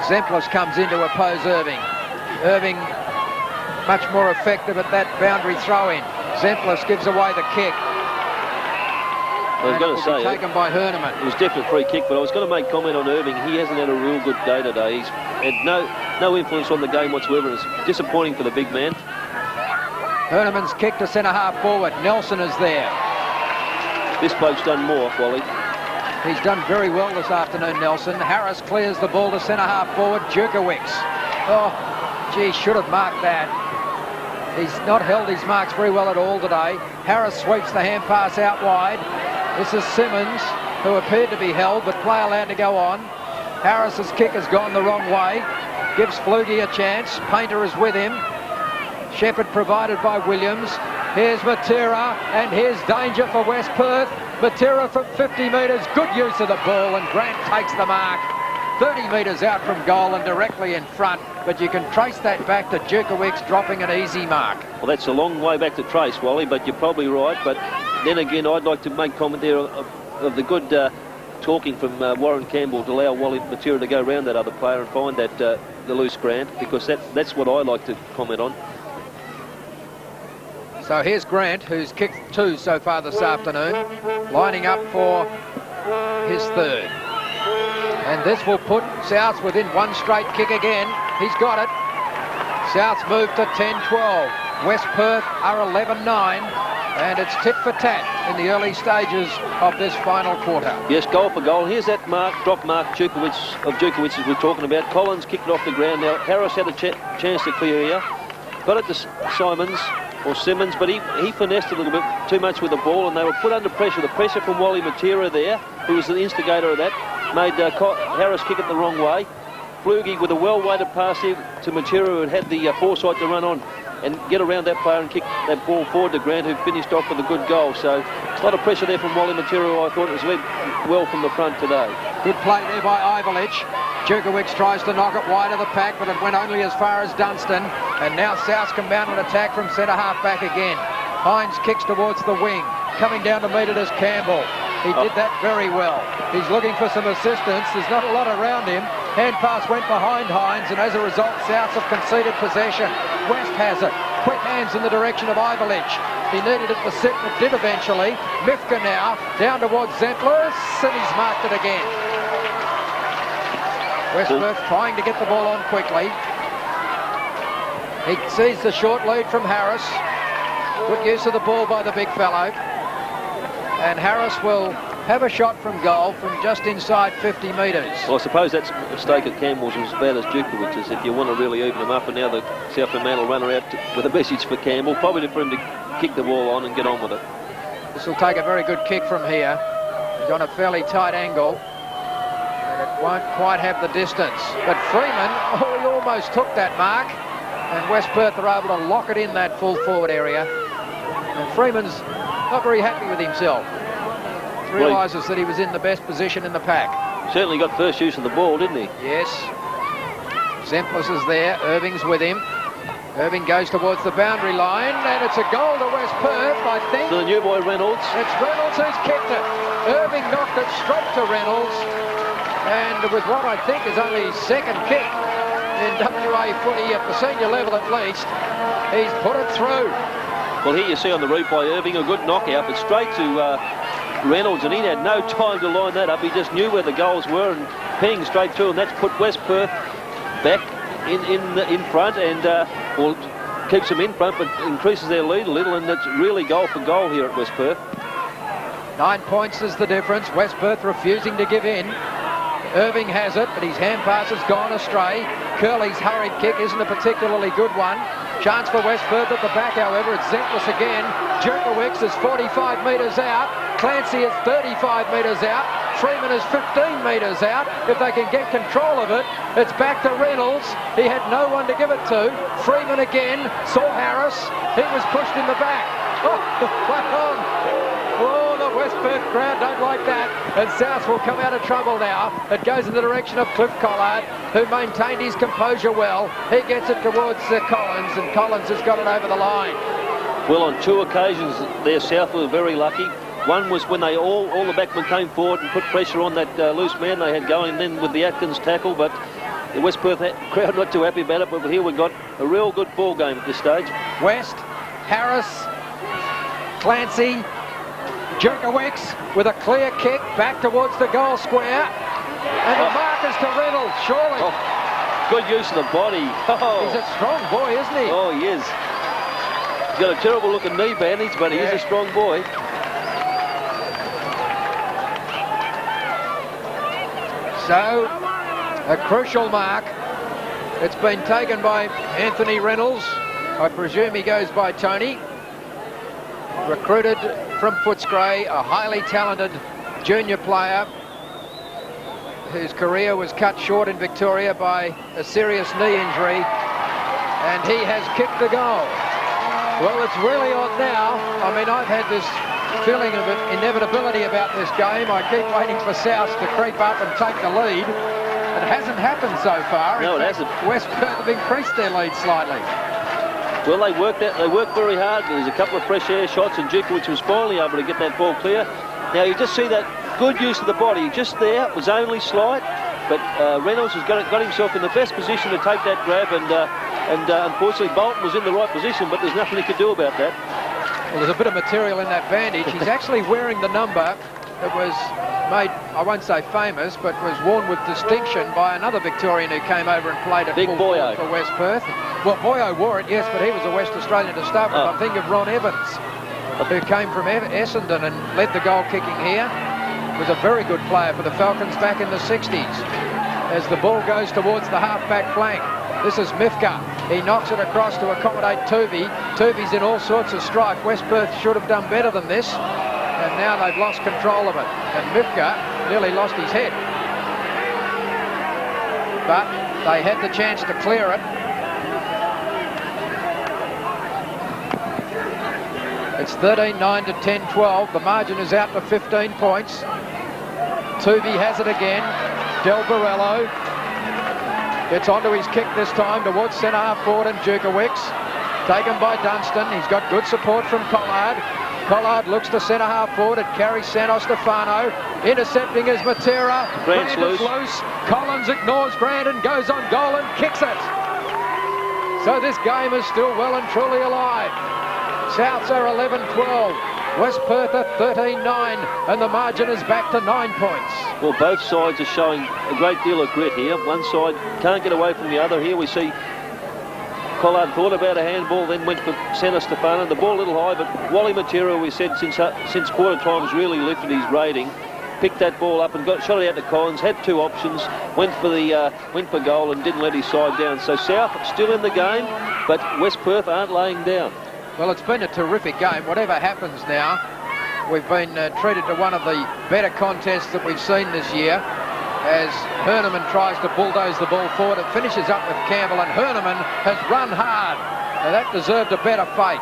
Zemplis comes in to oppose Irving. Irving much more effective at that boundary throw-in. Zemplis gives away the kick. I was going to say, taken by Herneman. it was definitely a free kick, but I was going to make comment on Irving. He hasn't had a real good day today. He's had no influence on the game whatsoever. It's disappointing for the big man. Herneman's kick to centre half forward. Nelson is there. This bloke's done more, Wally. He's done very well this afternoon, Nelson. Harris clears the ball to centre half forward. Djurkovic. Oh, gee, should have marked that. He's not held his marks very well at all today. Harris sweeps the hand pass out wide. This is Simmons, who appeared to be held, but play allowed to go on. Harris's kick has gone the wrong way. Gives Flugie a chance. Painter is with him. Shepherd provided by Williams. Here's Matera, and here's danger for West Perth. Matera from 50 metres, good use of the ball, and Grant takes the mark. 30 metres out from goal and directly in front, but you can trace that back to Djurkovic dropping an easy mark. Well, that's a long way back to trace, Wally, but you're probably right. But then again, I'd like to make comment there of the good talking from Warren Campbell to allow Wally Matera to go around that other player and find that the loose Grant, because that's what I like to comment on. So here's Grant, who's kicked 2 so far this afternoon, lining up for his 3rd. And this will put Souths within 1 straight kick again. He's got it. Souths move to 10-12. West Perth are 11-9. And it's tit for tat in the early stages of this final quarter. Yes, goal for goal. Here's that mark, drop mark of Djurkovic as we're talking about. Collins kicked it off the ground. Now Harris had a chance to clear here. Got it to Simmons, but he finessed a little bit too much with the ball, and they were put under pressure. The pressure from Wally Matera there, who was the instigator of that, made Harris kick it the wrong way. Flugie with a well-weighted pass here to Matera, who had the foresight to run on and get around that player and kick that ball forward to Grant, who finished off with a good goal. So a lot of pressure there from Wally Matera, who I thought was led well from the front today. Good play there by Ivalic. Djurkovic tries to knock it wide of the pack, but it went only as far as Dunstan. And now Souths can mount an attack from centre half back again. Hines kicks towards the wing. Coming down to meet it is Campbell. He did that very well. He's looking for some assistance. There's not a lot around him. Hand pass went behind Hines, and as a result, Souths have conceded possession. West has it. Quick hands in the direction of Ivalic. He needed it to sit, but did eventually. Mifka now, down towards Zentlis, and he's marked it again. West Perth trying to get the ball on quickly. He sees the short lead from Harris. Good use of the ball by the big fellow. And Harris will have a shot from goal from just inside 50 metres. Well, I suppose that's a mistake at Campbell's as bad as Djurkovic's, if you want to really even them up. And now the South Fremantle runner out with a message for Campbell, probably for him to kick the ball on and get on with it. This will take a very good kick from here. He's on a fairly tight angle. And it won't quite have the distance. But Freeman, he almost took that mark. And West Perth are able to lock it in that full forward area. And Freeman's not very happy with himself. Realises that he was in the best position in the pack. Certainly got first use of the ball, didn't he? Yes. Zemplis is there. Irving's with him. Irving goes towards the boundary line, and it's a goal to West Perth, I think. To the new boy Reynolds. It's Reynolds who's kicked it. Irving knocked it straight to Reynolds, and with what I think is only his 2nd kick in WA footy at the senior level at least, he's put it through. Well, here you see on the replay, Irving, a good knockout, but straight to Reynolds, and he had no time to line that up. He just knew where the goals were and pinged straight through, and that's put West Perth back in front, and well, keeps them in front, but increases their lead a little, and it's really goal for goal here at West Perth. 9 points is the difference. West Perth refusing to give in. Irving has it, but his hand pass has gone astray. Curley's hurried kick isn't a particularly good one. Chance for West Perth at the back, however. It's Zentlis again. Djurkovic is 45 metres out. Clancy is 35 metres out. Freeman is 15 metres out. If they can get control of it, it's back to Reynolds. He had no one to give it to. Freeman again. Saw Harris. He was pushed in the back. Oh, play on. Oh, the West Perth crowd don't like that. And South will come out of trouble now. It goes in the direction of Cliff Collard, who maintained his composure well. He gets it towards Collins, and Collins has got it over the line. Well, on 2 occasions there, South were very lucky. One was when they all the backmen came forward and put pressure on that loose man they had going, and then with the Atkins tackle, but the West Perth crowd not too happy about it. But here we've got a real good ball game at this stage. West, Harris, Clancy, Jerkowicz with a clear kick back towards the goal square. And the mark is to Reynolds, surely. Oh, good use of the body. Oh. He's a strong boy, isn't he? Oh, he is. He's got a terrible looking knee bandage, but he is a strong boy. So, a crucial mark. It's been taken by Anthony Reynolds. I presume he goes by Tony. Recruited from Footscray, a highly talented junior player whose career was cut short in Victoria by a serious knee injury, and he has kicked the goal. Well, it's really on now. I mean, I've had this feeling of inevitability about this game. I keep waiting for South to creep up and take the lead. It hasn't happened so far. No, it hasn't. West Perth have increased their lead slightly. Well, they worked very hard. There's a couple of fresh air shots, and Djukovic was finally able to get that ball clear. Now, you just see that good use of the body. Just there, it was only slight, but Reynolds has got himself in the best position to take that grab, and unfortunately Bolton was in the right position, but there's nothing he could do about that. Well, there's a bit of material in that bandage. He's actually wearing the number that was made, I won't say famous, but was worn with distinction by another Victorian who came over and played at full forward for West Perth. Well, Boyo wore it, yes, but he was a West Australian to start with. I'm thinking of Ron Evans, who came from Essendon and led the goal kicking here. Was a very good player for the Falcons back in the 60s. As the ball goes towards the half-back flank, this is Mifka. He knocks it across to accommodate Tuvey. Tuvey's in all sorts of strife. West Perth should have done better than this. And now they've lost control of it. And Mifka nearly lost his head. But they had the chance to clear it. It's 13-9 to 10-12. The margin is out to 15 points. Tuvey has it again. Del Barello gets onto his kick this time towards centre half forward, and Djukovic taken by Dunstan. He's got good support from Collard. Collard looks to centre half forward. It carries Santos Stefano. Intercepting is Matera. Grant's loose. Collins ignores Grant and goes on goal and kicks it. So this game is still well and truly alive. Souths are 11-12. West Perth are 13-9, and the margin is back to 9 points. Well, both sides are showing a great deal of grit here. One side can't get away from the other. Here we see Collard thought about a handball, then went for Santos Stefano. The ball a little high, but Wally Matera, we said since quarter time, has really lifted his rating. Picked that ball up and shot it out to Collins. Had two options, went for goal and didn't let his side down. So South still in the game, but West Perth aren't laying down. Well, it's been a terrific game. Whatever happens now, we've been treated to one of the better contests that we've seen this year, as Herneman tries to bulldoze the ball forward. It finishes up with Campbell, and Herneman has run hard. Now, that deserved a better fate.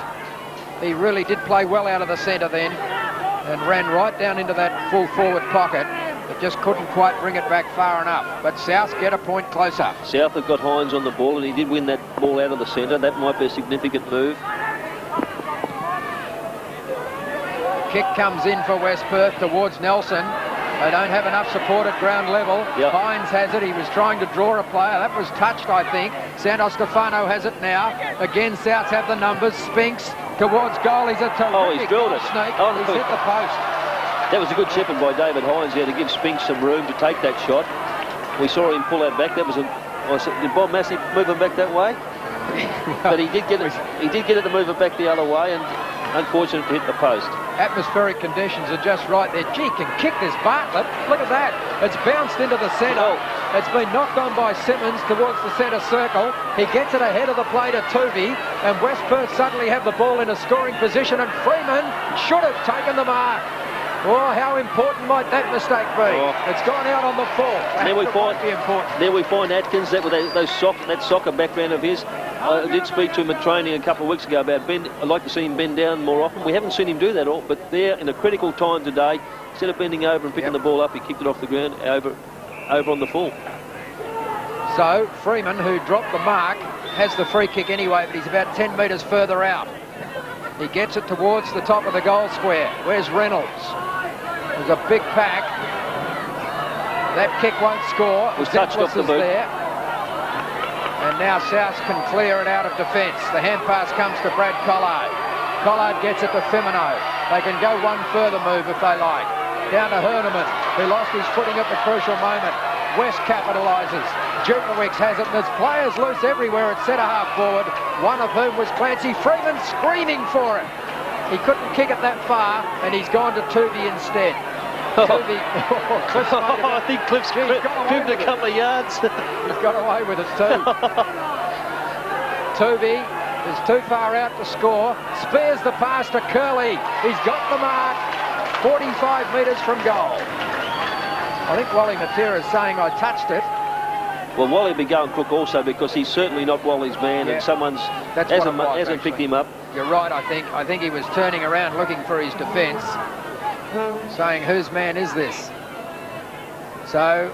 He really did play well out of the centre then, and ran right down into that full forward pocket, but just couldn't quite bring it back far enough. But South get a point closer. South have got Hines on the ball, and he did win that ball out of the centre. That might be a significant move. Kick comes in for West Perth towards Nelson. They don't have enough support at ground level. Yep. Hines has it. He was trying to draw a player. That was touched, I think. Santos Stefano has it now. Again, Souths have the numbers. Spinks towards goal. He's a terrific he's drilled it. snake. Oh, He's hit the post. That was a good shepherd by David Hines there to give Spinks some room to take that shot. We saw him pull that back. That was did Bob Massey move him back that way? But he did get it. He did get it to move it back the other way, and unfortunate to hit the post. Atmospheric conditions are just right there. Gee, can kick this Bartlett. Look at that. It's bounced into the centre. It's been knocked on by Simmons towards the centre circle. He gets it ahead of the play to Tuvey, and West Perth suddenly have the ball in a scoring position, and Freeman should have taken the mark. Oh, how important might that mistake be? It's gone out on the full. And then we find Atkins, that soccer background of his. I did speak to him at training a couple of weeks ago about I'd like to see him bend down more often. We haven't seen him do that all, but there in a critical time today, instead of bending over and picking the ball up, he kicked it off the ground over on the full. So Freeman, who dropped the mark, has the free kick anyway, but he's about 10 metres further out. He gets it towards the top of the goal square. Where's Reynolds? There's a big pack. That kick won't score. Was touched off the boot. There. And now South can clear it out of defence. The hand pass comes to Brad Collard. Collard gets it to Femino. They can go one further move if they like. Down to Herneman, who lost his footing at the crucial moment. West capitalises. Jukowicz has it, and there's players loose everywhere at centre-half forward, one of whom was Clancy Freeman screaming for it. He couldn't kick it that far, and he's gone to Tuvey instead. Tuvey, I think Cliff's cribbed a couple of yards. He's got away with it too. Tuvey is too far out to score. Spears the pass to Curley. He's got the mark. 45 metres from goal. I think Wally Matera is saying I touched it. Well, Wally will be going crook also because he's certainly not Wally's man, and someone hasn't picked him up. You're right, I think. I think he was turning around looking for his defence, saying, whose man is this? So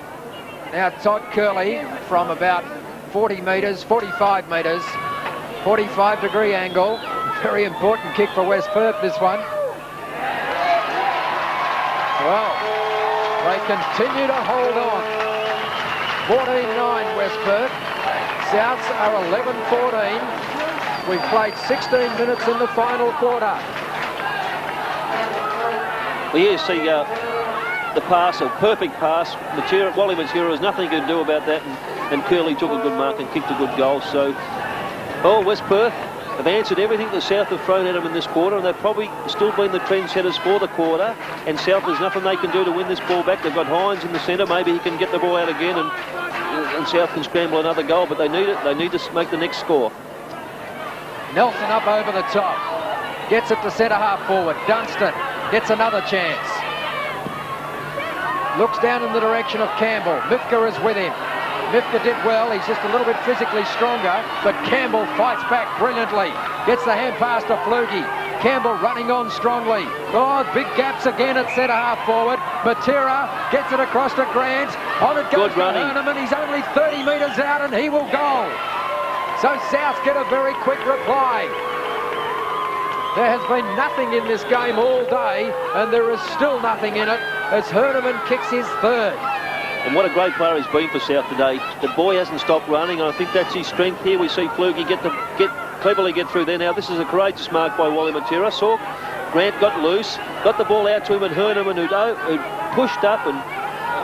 now Todd Curley from about 40 metres, 45 metres, 45-degree angle. Very important kick for West Perth, this one. Well, they continue to hold on. 14-9 West Perth. Souths are 11-14. We've played 16 minutes in the final quarter. Well, you see the pass, a perfect pass. Wally Matera has nothing to do about that, and Curley took a good mark and kicked a good goal. So, West Perth have answered everything the South have thrown at them in this quarter, and they've probably still been the trendsetters for the quarter. And South, there's nothing they can do to win this ball back. They've got Hines in the centre. Maybe he can get the ball out again, and South can scramble another goal. But they need it. They need to make the next score. Nelson up over the top. Gets it to centre-half forward. Dunstan gets another chance. Looks down in the direction of Campbell. Mifka is with him. Mifka did well. He's just a little bit physically stronger, but Campbell fights back brilliantly. Gets the hand pass to Flugie. Campbell running on strongly. Oh, big gaps again at centre-half forward. Matera gets it across to Grant. On it goes to Herneman. He's only 30 metres out, and he will go. So South get a very quick reply. There has been nothing in this game all day, and there is still nothing in it as Herneman kicks his third. And what a great player he's been for South today. The boy hasn't stopped running, and I think that's his strength here. We see Flugie cleverly get through there. Now this is a courageous mark by Wally Matera. Saw Grant got loose, got the ball out to him, and Herneman who pushed up and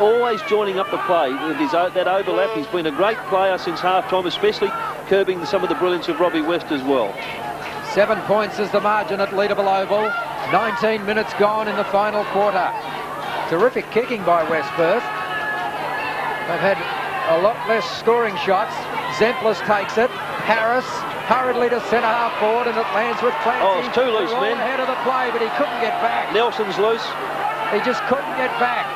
always joining up the play with that overlap. He's been a great player since half-time, especially curbing some of the brilliance of Robbie West as well. 7 points is the margin at Leederville Oval. 19 minutes gone in the final quarter. Terrific kicking by West Perth. They've had a lot less scoring shots. Zemplis takes it. Harris hurriedly to centre-half forward, and it lands with Clancy. Oh, it's too loose, man. Ahead of the play, but he couldn't get back. Nelson's loose. He just couldn't get back.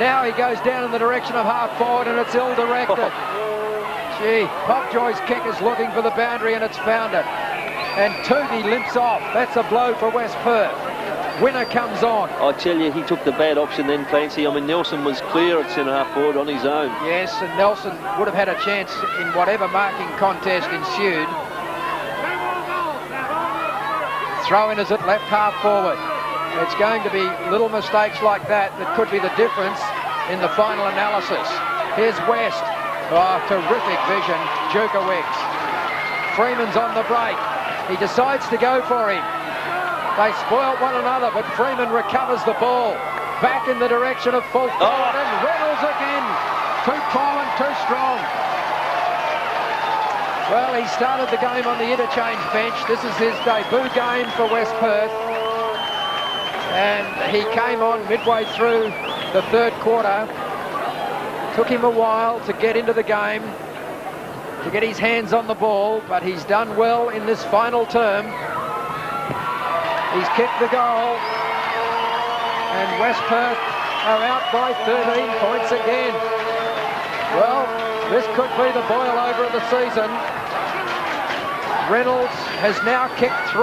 Now he goes down in the direction of half forward, and it's ill-directed. Gee, Popjoy's kick is looking for the boundary, and it's found it. And Tuvey limps off. That's a blow for West Perth. Winner comes on. I tell you, he took the bad option then, Clancy. I mean, Nelson was clear at centre-half forward on his own. Yes, and Nelson would have had a chance in whatever marking contest ensued. Throw-in is at left half forward. It's going to be little mistakes like that could be the difference in the final analysis. Here's West. Oh, terrific vision. Jukowicz. Freeman's on the break. He decides to go for him. They spoil one another, but Freeman recovers the ball. Back in the direction of full forward, and Reynolds again. Too tall and too strong. Well, he started the game on the interchange bench. This is his debut game for West Perth. And he came on midway through the third quarter. Took him a while to get into the game, to get his hands on the ball, but he's done well in this final term. He's kicked the goal, and West Perth are out by 13 points again. Well, this could be the boil over of the season. Reynolds has now kicked 3.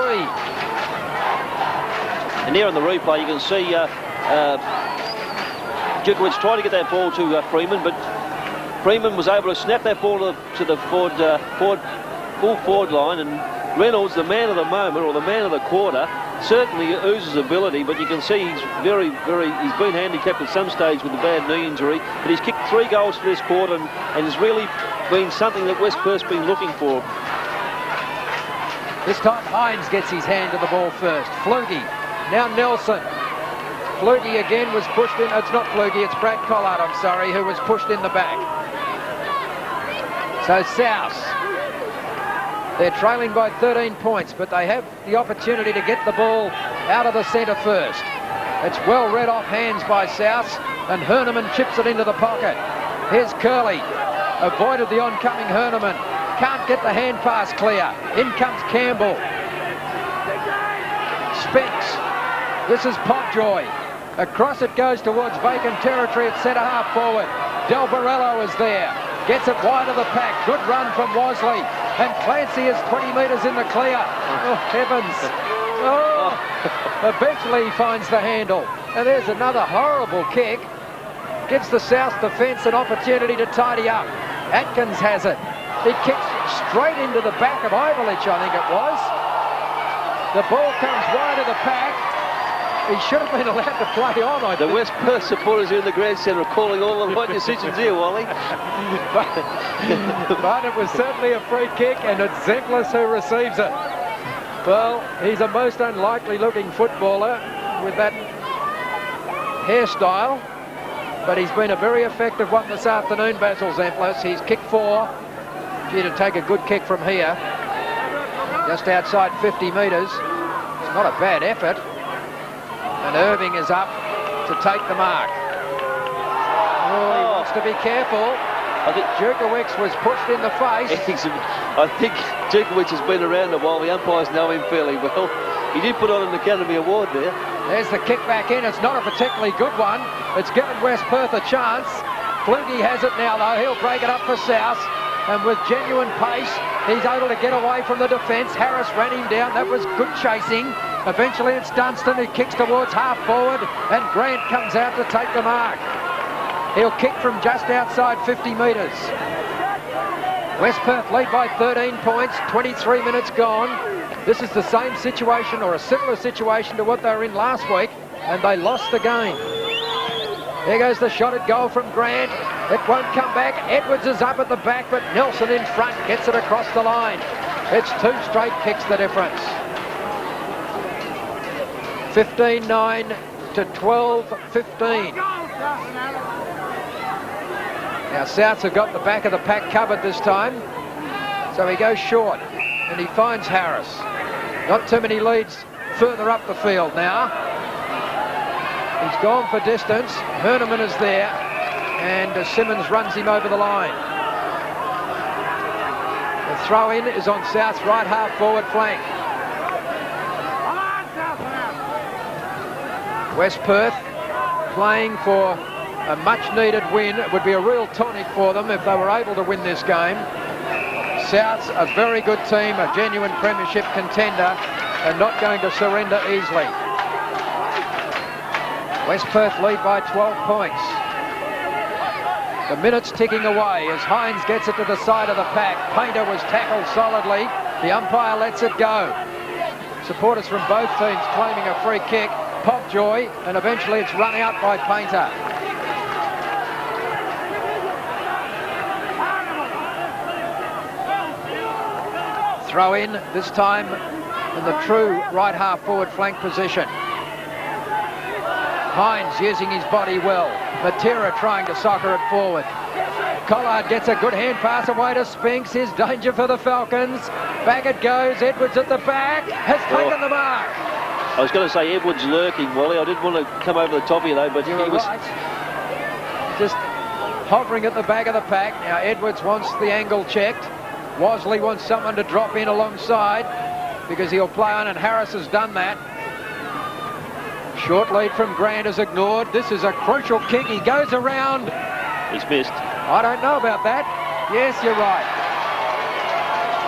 And there on the replay, you can see Jukowicz tried to get that ball to Freeman, but Freeman was able to snap that ball to the full forward line, and Reynolds, the man of the moment, or the man of the quarter, certainly oozes ability, but you can see he's he's been handicapped at some stage with a bad knee injury, but he's kicked 3 goals for this quarter, and has really been something that West Perth's been looking for. This time Hines gets his hand to the ball first. Flugie Now Nelson. Flutie again was pushed in. It's not Flutie, it's Brad Collard, I'm sorry, who was pushed in the back. So South, they're trailing by 13 points, but they have the opportunity to get the ball out of the centre first. It's well read off hands by South, and Herneman chips it into the pocket. Here's Curley, avoided the oncoming Herneman. Can't get the hand pass clear. In comes Campbell. Spinks. This is Popjoy. Across it goes towards vacant territory at centre half forward. Del Barello is there. Gets it wide of the pack. Good run from Wasley. And Clancy is 20 metres in the clear. Oh, heavens. Oh, eventually he finds the handle. And there's another horrible kick. Gives the South defence an opportunity to tidy up. Atkins has it. He kicks straight into the back of Ivalich, I think it was. The ball comes wide of the pack. He should have been allowed to play on, I think. The West Perth supporters here in the Grand Centre are calling all the right decisions here, Wally. But it was certainly a free kick, and it's Zemplis who receives it. Well, he's a most unlikely looking footballer with that hairstyle, but he's been a very effective one this afternoon, Basil Zemplis. He's kicked 4. Due to take a good kick from here, just outside 50 metres. It's not a bad effort. And Irving is up to take the mark. Oh, he wants to be careful. I think Jurkowicz was pushed in the face. I think Jurkowicz has been around a while. The umpires know him fairly well. He did put on an Academy Award there. There's the kick back in. It's not a particularly good one. It's given West Perth a chance. Flutie has it now, though. He'll break it up for South. And with genuine pace, he's able to get away from the defence. Harris ran him down. That was good chasing. Eventually it's Dunstan who kicks towards half forward, and Grant comes out to take the mark. He'll kick from just outside 50 metres. West Perth lead by 13 points, 23 minutes gone. This is the same situation, or a similar situation to what they were in last week, and they lost the game. There goes the shot at goal from Grant. It won't come back. Edwards is up at the back, but Nelson in front gets it across the line. It's 2 straight kicks the difference. 15-9 to 12-15. Now Souths have got the back of the pack covered this time. So he goes short and he finds Harris. Not too many leads further up the field now. He's gone for distance. Herneman is there, and Simmons runs him over the line. The throw-in is on South's right half forward flank. West Perth playing for a much-needed win. It would be a real tonic for them if they were able to win this game. South's a very good team, a genuine premiership contender, and not going to surrender easily. West Perth lead by 12 points. The minutes ticking away as Hines gets it to the side of the pack. Painter was tackled solidly. The umpire lets it go. Supporters from both teams claiming a free kick. Popjoy, and eventually it's run out by Painter. Throw in, this time in the true right half forward flank position. Hines using his body well. Matera trying to soccer it forward. Collard gets a good hand pass away to Spinks. Here's danger for the Falcons. Back it goes. Edwards at the back. Has taken the mark. I was going to say Edwards lurking, Wally. I didn't want to come over the top of you, though, but he was right. Just hovering at the back of the pack. Now Edwards wants the angle checked. Wasley wants someone to drop in alongside because he'll play on, and Harris has done that. Short lead from Grant is ignored. This is a crucial kick. He goes around. He's missed. I don't know about that. Yes, you're right.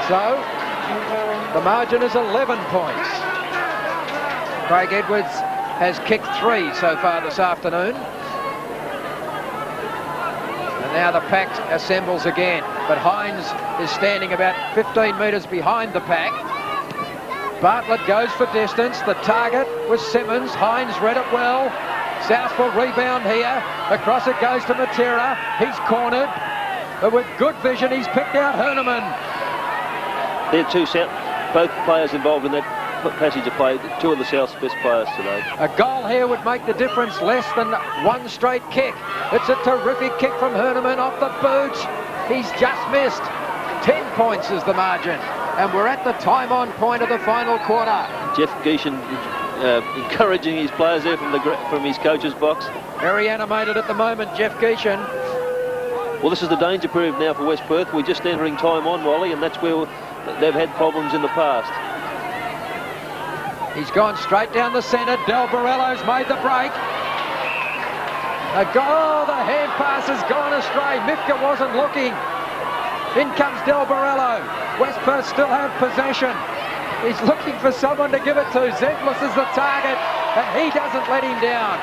So, the margin is 11 points. Craig Edwards has kicked 3 so far this afternoon. And now the pack assembles again. But Hines is standing about 15 metres behind the pack. Bartlett goes for distance. The target was Simmons. Hines read it well. South will rebound here. Across it goes to Matera. He's cornered. But with good vision, he's picked out Herneman. They're two South, both players involved in that passage of play. Two of the South's best players today. A goal here would make the difference, less than one straight kick. It's a terrific kick from Herneman off the boot. He's just missed. 10 points is the margin. And we're at the time-on point of the final quarter. Jeff Geishan encouraging his players there from his coach's box. Very animated at the moment, Jeff Geishan. Well, this is the danger period now for West Perth. We're just entering time on, Wally, and that's where they've had problems in the past. He's gone straight down the centre. Del Borello's made the break. A goal, the hand pass has gone astray. Mifka wasn't looking. In comes Del Borello. West Perth still have possession. He's looking for someone to give it to. Zemplis is the target, and he doesn't let him down.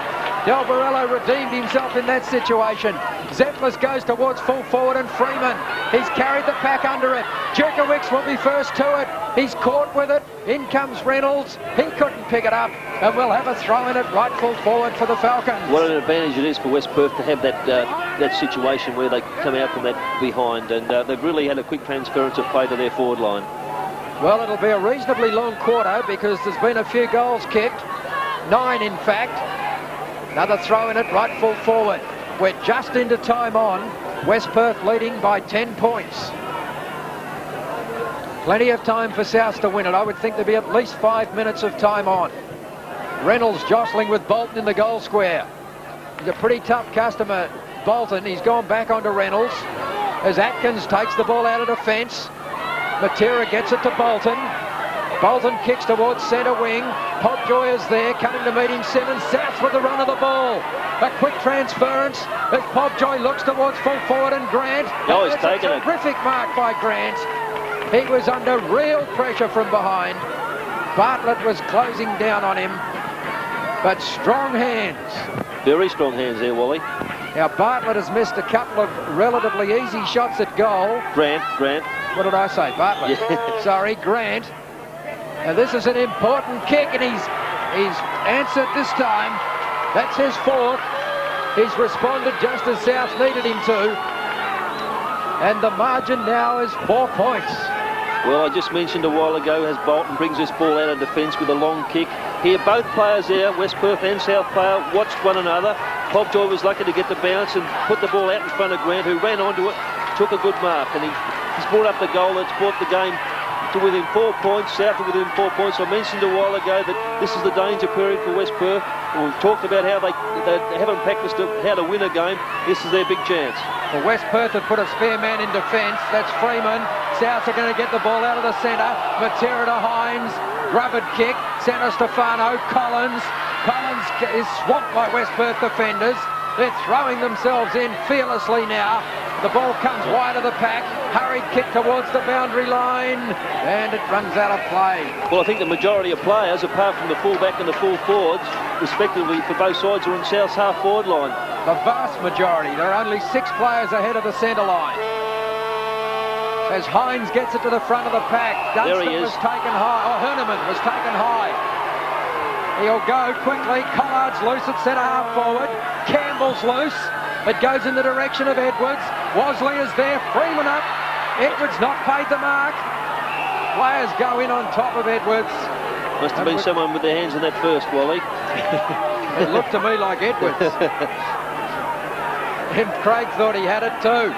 Del Borello redeemed himself in that situation. Zemplis goes towards full forward and Freeman. He's carried the pack under it. Jerkowicz will be first to it. He's caught with it. In comes Reynolds. He couldn't pick it up, and we'll have a throw in at right full forward for the Falcons. What an advantage it is for West Perth to have that situation where they come out from that behind, and they've really had a quick transference of play to their forward line. Well, it'll be a reasonably long quarter because there's been a few goals kicked. 9, in fact. Another throw in at right full forward. We're just into time on. West Perth leading by 10 points. Plenty of time for South to win it. I would think there'd be at least 5 minutes of time on. Reynolds jostling with Bolton in the goal square. He's a pretty tough customer, Bolton. He's gone back onto Reynolds as Atkins takes the ball out of defence. Matera gets it to Bolton. Bolton kicks towards centre wing. Podjoy is there, coming to meet him. Simmons South with the run of the ball. A quick transference as Podjoy looks towards full forward and Grant. Oh, he's taken it. Terrific mark by Grant. He was under real pressure from behind. Bartlett was closing down on him, but strong hands. Very strong hands there, Wally. Now Bartlett has missed a couple of relatively easy shots at goal. Grant. What did I say? Bartlett. Yeah. Sorry, Grant. Now this is an important kick, and he's answered this time. That's his fourth. He's responded just as South needed him to. And the margin now is 4 points. Well, I just mentioned a while ago as Bolton brings this ball out of defence with a long kick. Here, both players there, West Perth and South player, watched one another. Podjoy was lucky to get the bounce and put the ball out in front of Grant, who ran onto it, took a good mark, and he's brought up the goal that's brought the game to within 4 points, South to within 4 points. I mentioned a while ago that this is the danger period for West Perth. We've talked about how they haven't practiced how to win a game. This is their big chance. Well, West Perth have put a spare man in defence. That's Freeman. South are going to get the ball out of the centre. Matera to Hines. Grubbered kick. Centre Stefano. Collins is swamped by West Perth defenders. They're throwing themselves in fearlessly now. The ball comes wide of the pack. Hurried kick towards the boundary line, and it runs out of play. Well, I think the majority of players, apart from the full-back and the full forwards, respectively for both sides, are on South's half-forward line. The vast majority. There are only 6 players ahead of the centre line. As Hines gets it to the front of the pack, Dunstan was taken high. Oh, Herneman was taken high. He'll go quickly. Collard's loose at centre half forward. Campbell's loose. It goes in the direction of Edwards. Wosley is there. Freeman up. Edwards not paid the mark. Players go in on top of Edwards. Must have been someone with their hands in that first, Wally. It looked to me like Edwards. And Craig thought he had it too.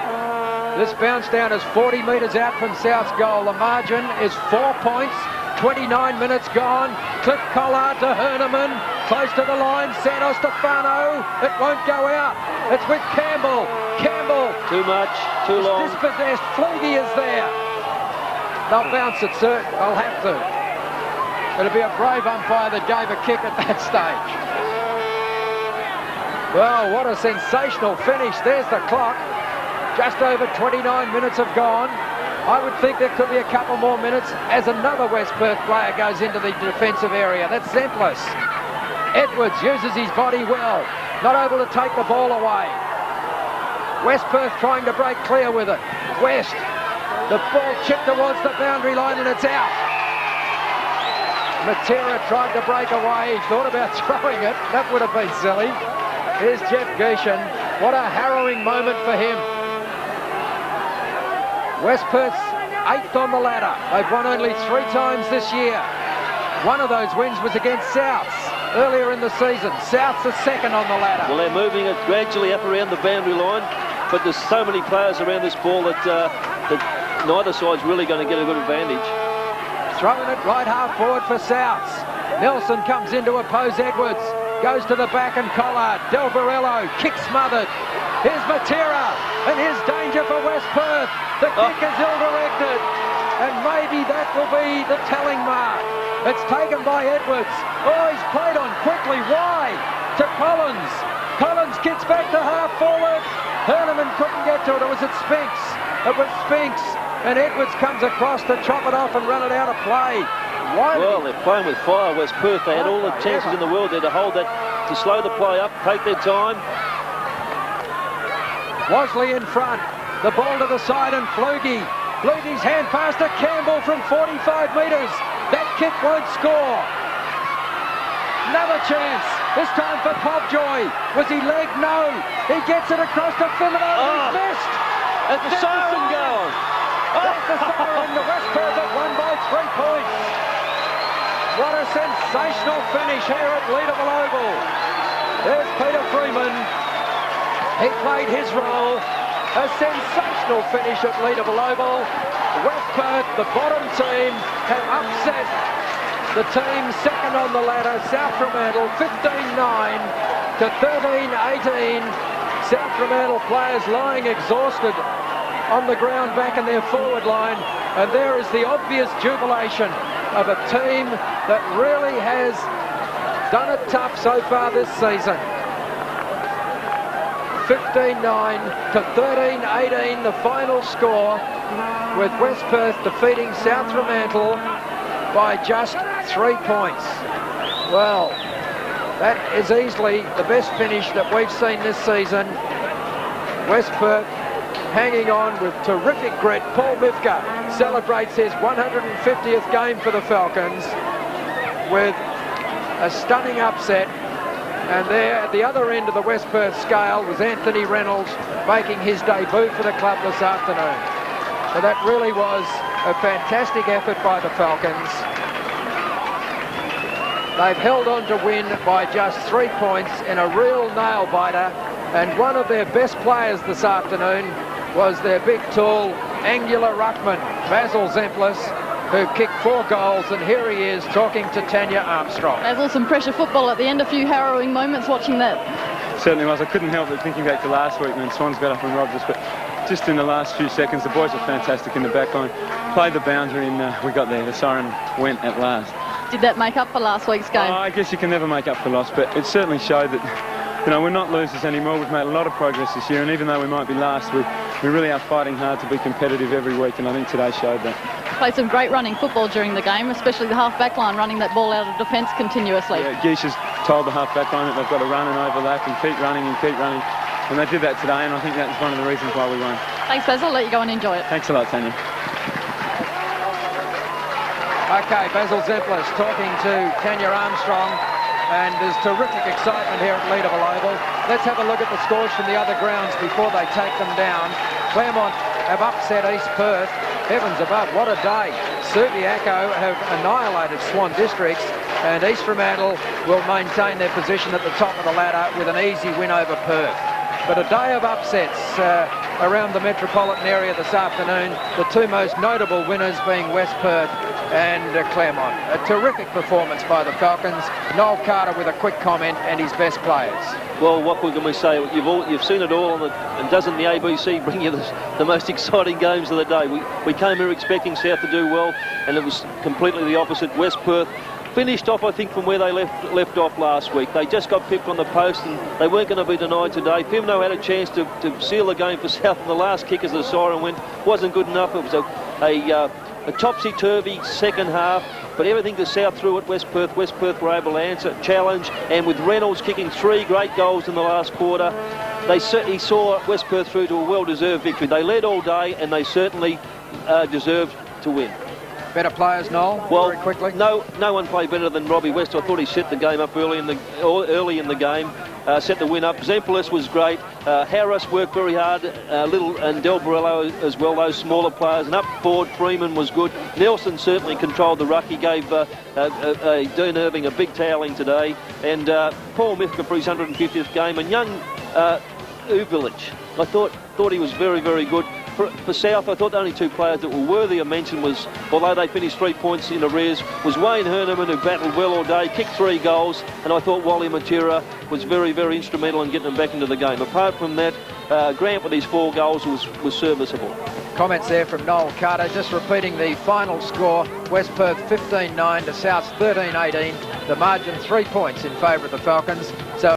This bounce down is 40 metres out from South's goal. The margin is 4 points. 29 minutes gone. Cliff Collard to Herneman. Close to the line. Santos Stefano. It won't go out. It's with Campbell. Campbell. Too much. Too long. Dispossessed. Fleagy is there. They'll bounce it, sir. They'll have to. It'll be a brave umpire that gave a kick at that stage. Well, what a sensational finish. There's the clock. Just over 29 minutes have gone. I would think there could be a couple more minutes as another West Perth player goes into the defensive area. That's Zemplis. Edwards uses his body well, not able to take the ball away. West Perth trying to break clear with it. West, the ball chipped towards the boundary line and it's out. Matera tried to break away. He thought about throwing it. That would have been silly. Here's Jeff Geishan. What a harrowing moment for him. West Perth's 8th on the ladder. They've won only 3 times this year. One of those wins was against Souths earlier in the season. Souths are second on the ladder. Well, they're moving it gradually up around the boundary line, but there's so many players around this ball that neither side's really going to get a good advantage. Throwing it right half forward for Souths. Nelson comes in to oppose Edwards. Goes to the back and Collard. Del Barello, kick smothered. Here's Matera, and here's danger for West Perth. The kick is ill-directed, and maybe that will be the telling mark. It's taken by Edwards. Oh, he's played on quickly. Why? To Collins. Collins kicks back to half forward. Herneman couldn't get to it. It was at Spinks. It was Spinks, and Edwards comes across to chop it off and run it out of play. Why? Well, they're playing with fire, West Perth. They had all the chances in the world there to hold that, to slow the play up, take their time. Wasley in front. The ball to the side and Flugie. Flugie's hand pass to Campbell from 45 metres. That kick won't score. Another chance. This time for Popjoy. Was he legged? No. He gets it across to Fremantle. He's missed. That's the siren going. That's the siren. The West Perth have won by 3 points. What a sensational finish here at Leederville Oval. There's Peter Freeman. He played his role. A sensational finish at Leederville Oval. West Perth, the bottom team, have upset the team second on the ladder, South Fremantle, 15-9 to 13-18. South Fremantle players lying exhausted on the ground back in their forward line, and there is the obvious jubilation of a team that really has done it tough so far this season. 15-9 to 13-18, the final score, with West Perth defeating South Fremantle by just 3 points. Well, that is easily the best finish that we've seen this season. West Perth hanging on with terrific grit. Paul Mifka celebrates his 150th game for the Falcons with a stunning upset. And there at the other end of the West Perth scale was Anthony Reynolds making his debut for the club this afternoon. So that really was a fantastic effort by the Falcons. They've held on to win by just 3 points in a real nail-biter, and one of their best players this afternoon was their big, tall, angular ruckman, Basil Zemplis, who kicked 4 goals, and here he is talking to Tanya Armstrong. Basil, some pressure football at the end, a few harrowing moments watching that. Certainly was. I couldn't help but thinking back to last week when Swans got up and robbed us, but just in the last few seconds, the boys were fantastic in the back line. Played the boundary and we got there. The siren went at last. Did that make up for last week's game? I guess you can never make up for loss, but it certainly showed that, you know, we're not losers anymore. We've made a lot of progress this year, and even though we might be last, we really are fighting hard to be competitive every week, and I think today showed that. Played some great running football during the game, especially the half-back line running that ball out of defence continuously. Yeah, Gish has told the half-back line that they've got to run and overlap and keep running, and they did that today, and I think that was one of the reasons why we won. Thanks, Basil. I'll let you go and enjoy it. Thanks a lot, Tanya. Okay, Basil Zemplis talking to Tanya Armstrong, and there's terrific excitement here at Leederville Oval. Let's have a look at the scores from the other grounds before they take them down. Claremont have upset East Perth. Heavens above, what a day. Subiaco have annihilated Swan Districts, and East Fremantle will maintain their position at the top of the ladder with an easy win over Perth. But a day of upsets around the metropolitan area this afternoon, the 2 most notable winners being West Perth and Claremont. A terrific performance by the Falcons. Noel Carter with a quick comment and his best players. Well, what can we say? You've seen it all, and doesn't the ABC bring you the most exciting games of the day? We came here expecting South to do well, and it was completely the opposite. West Perth finished off, I think, from where they left off last week. They just got pipped on the post, and they weren't going to be denied today. Pimno had a chance to seal the game for South, and the last kick as the siren went wasn't good enough. It was a topsy-turvy second half, but everything the South threw at West Perth were able to answer, challenge, and with Reynolds kicking 3 great goals in the last quarter, they certainly saw West Perth through to a well-deserved victory. They led all day, and they certainly deserved to win. Better players, Noel, very quickly? No one played better than Robbie West. I thought he set the game up early in the game. set the win up. Zempolis was great. Harris worked very hard. Little and Del Borello as well, those smaller players. And up forward, Freeman was good. Nelson certainly controlled the ruck. He gave Dean Irving a big toweling today. And Paul Mithka for his 150th game. And young Uvilic, I thought he was very, very good. For South, I thought the only two players that were worthy of mention was, although they finished 3 points in arrears, was Wayne Herneman, who battled well all day, kicked 3 goals, and I thought Wally Matura was very, very instrumental in getting them back into the game. Apart from that, Grant with his 4 goals was serviceable. Comments there from Noel Carter, just repeating the final score. West Perth 15-9 to South's 13-18. The margin 3 points in favour of the Falcons.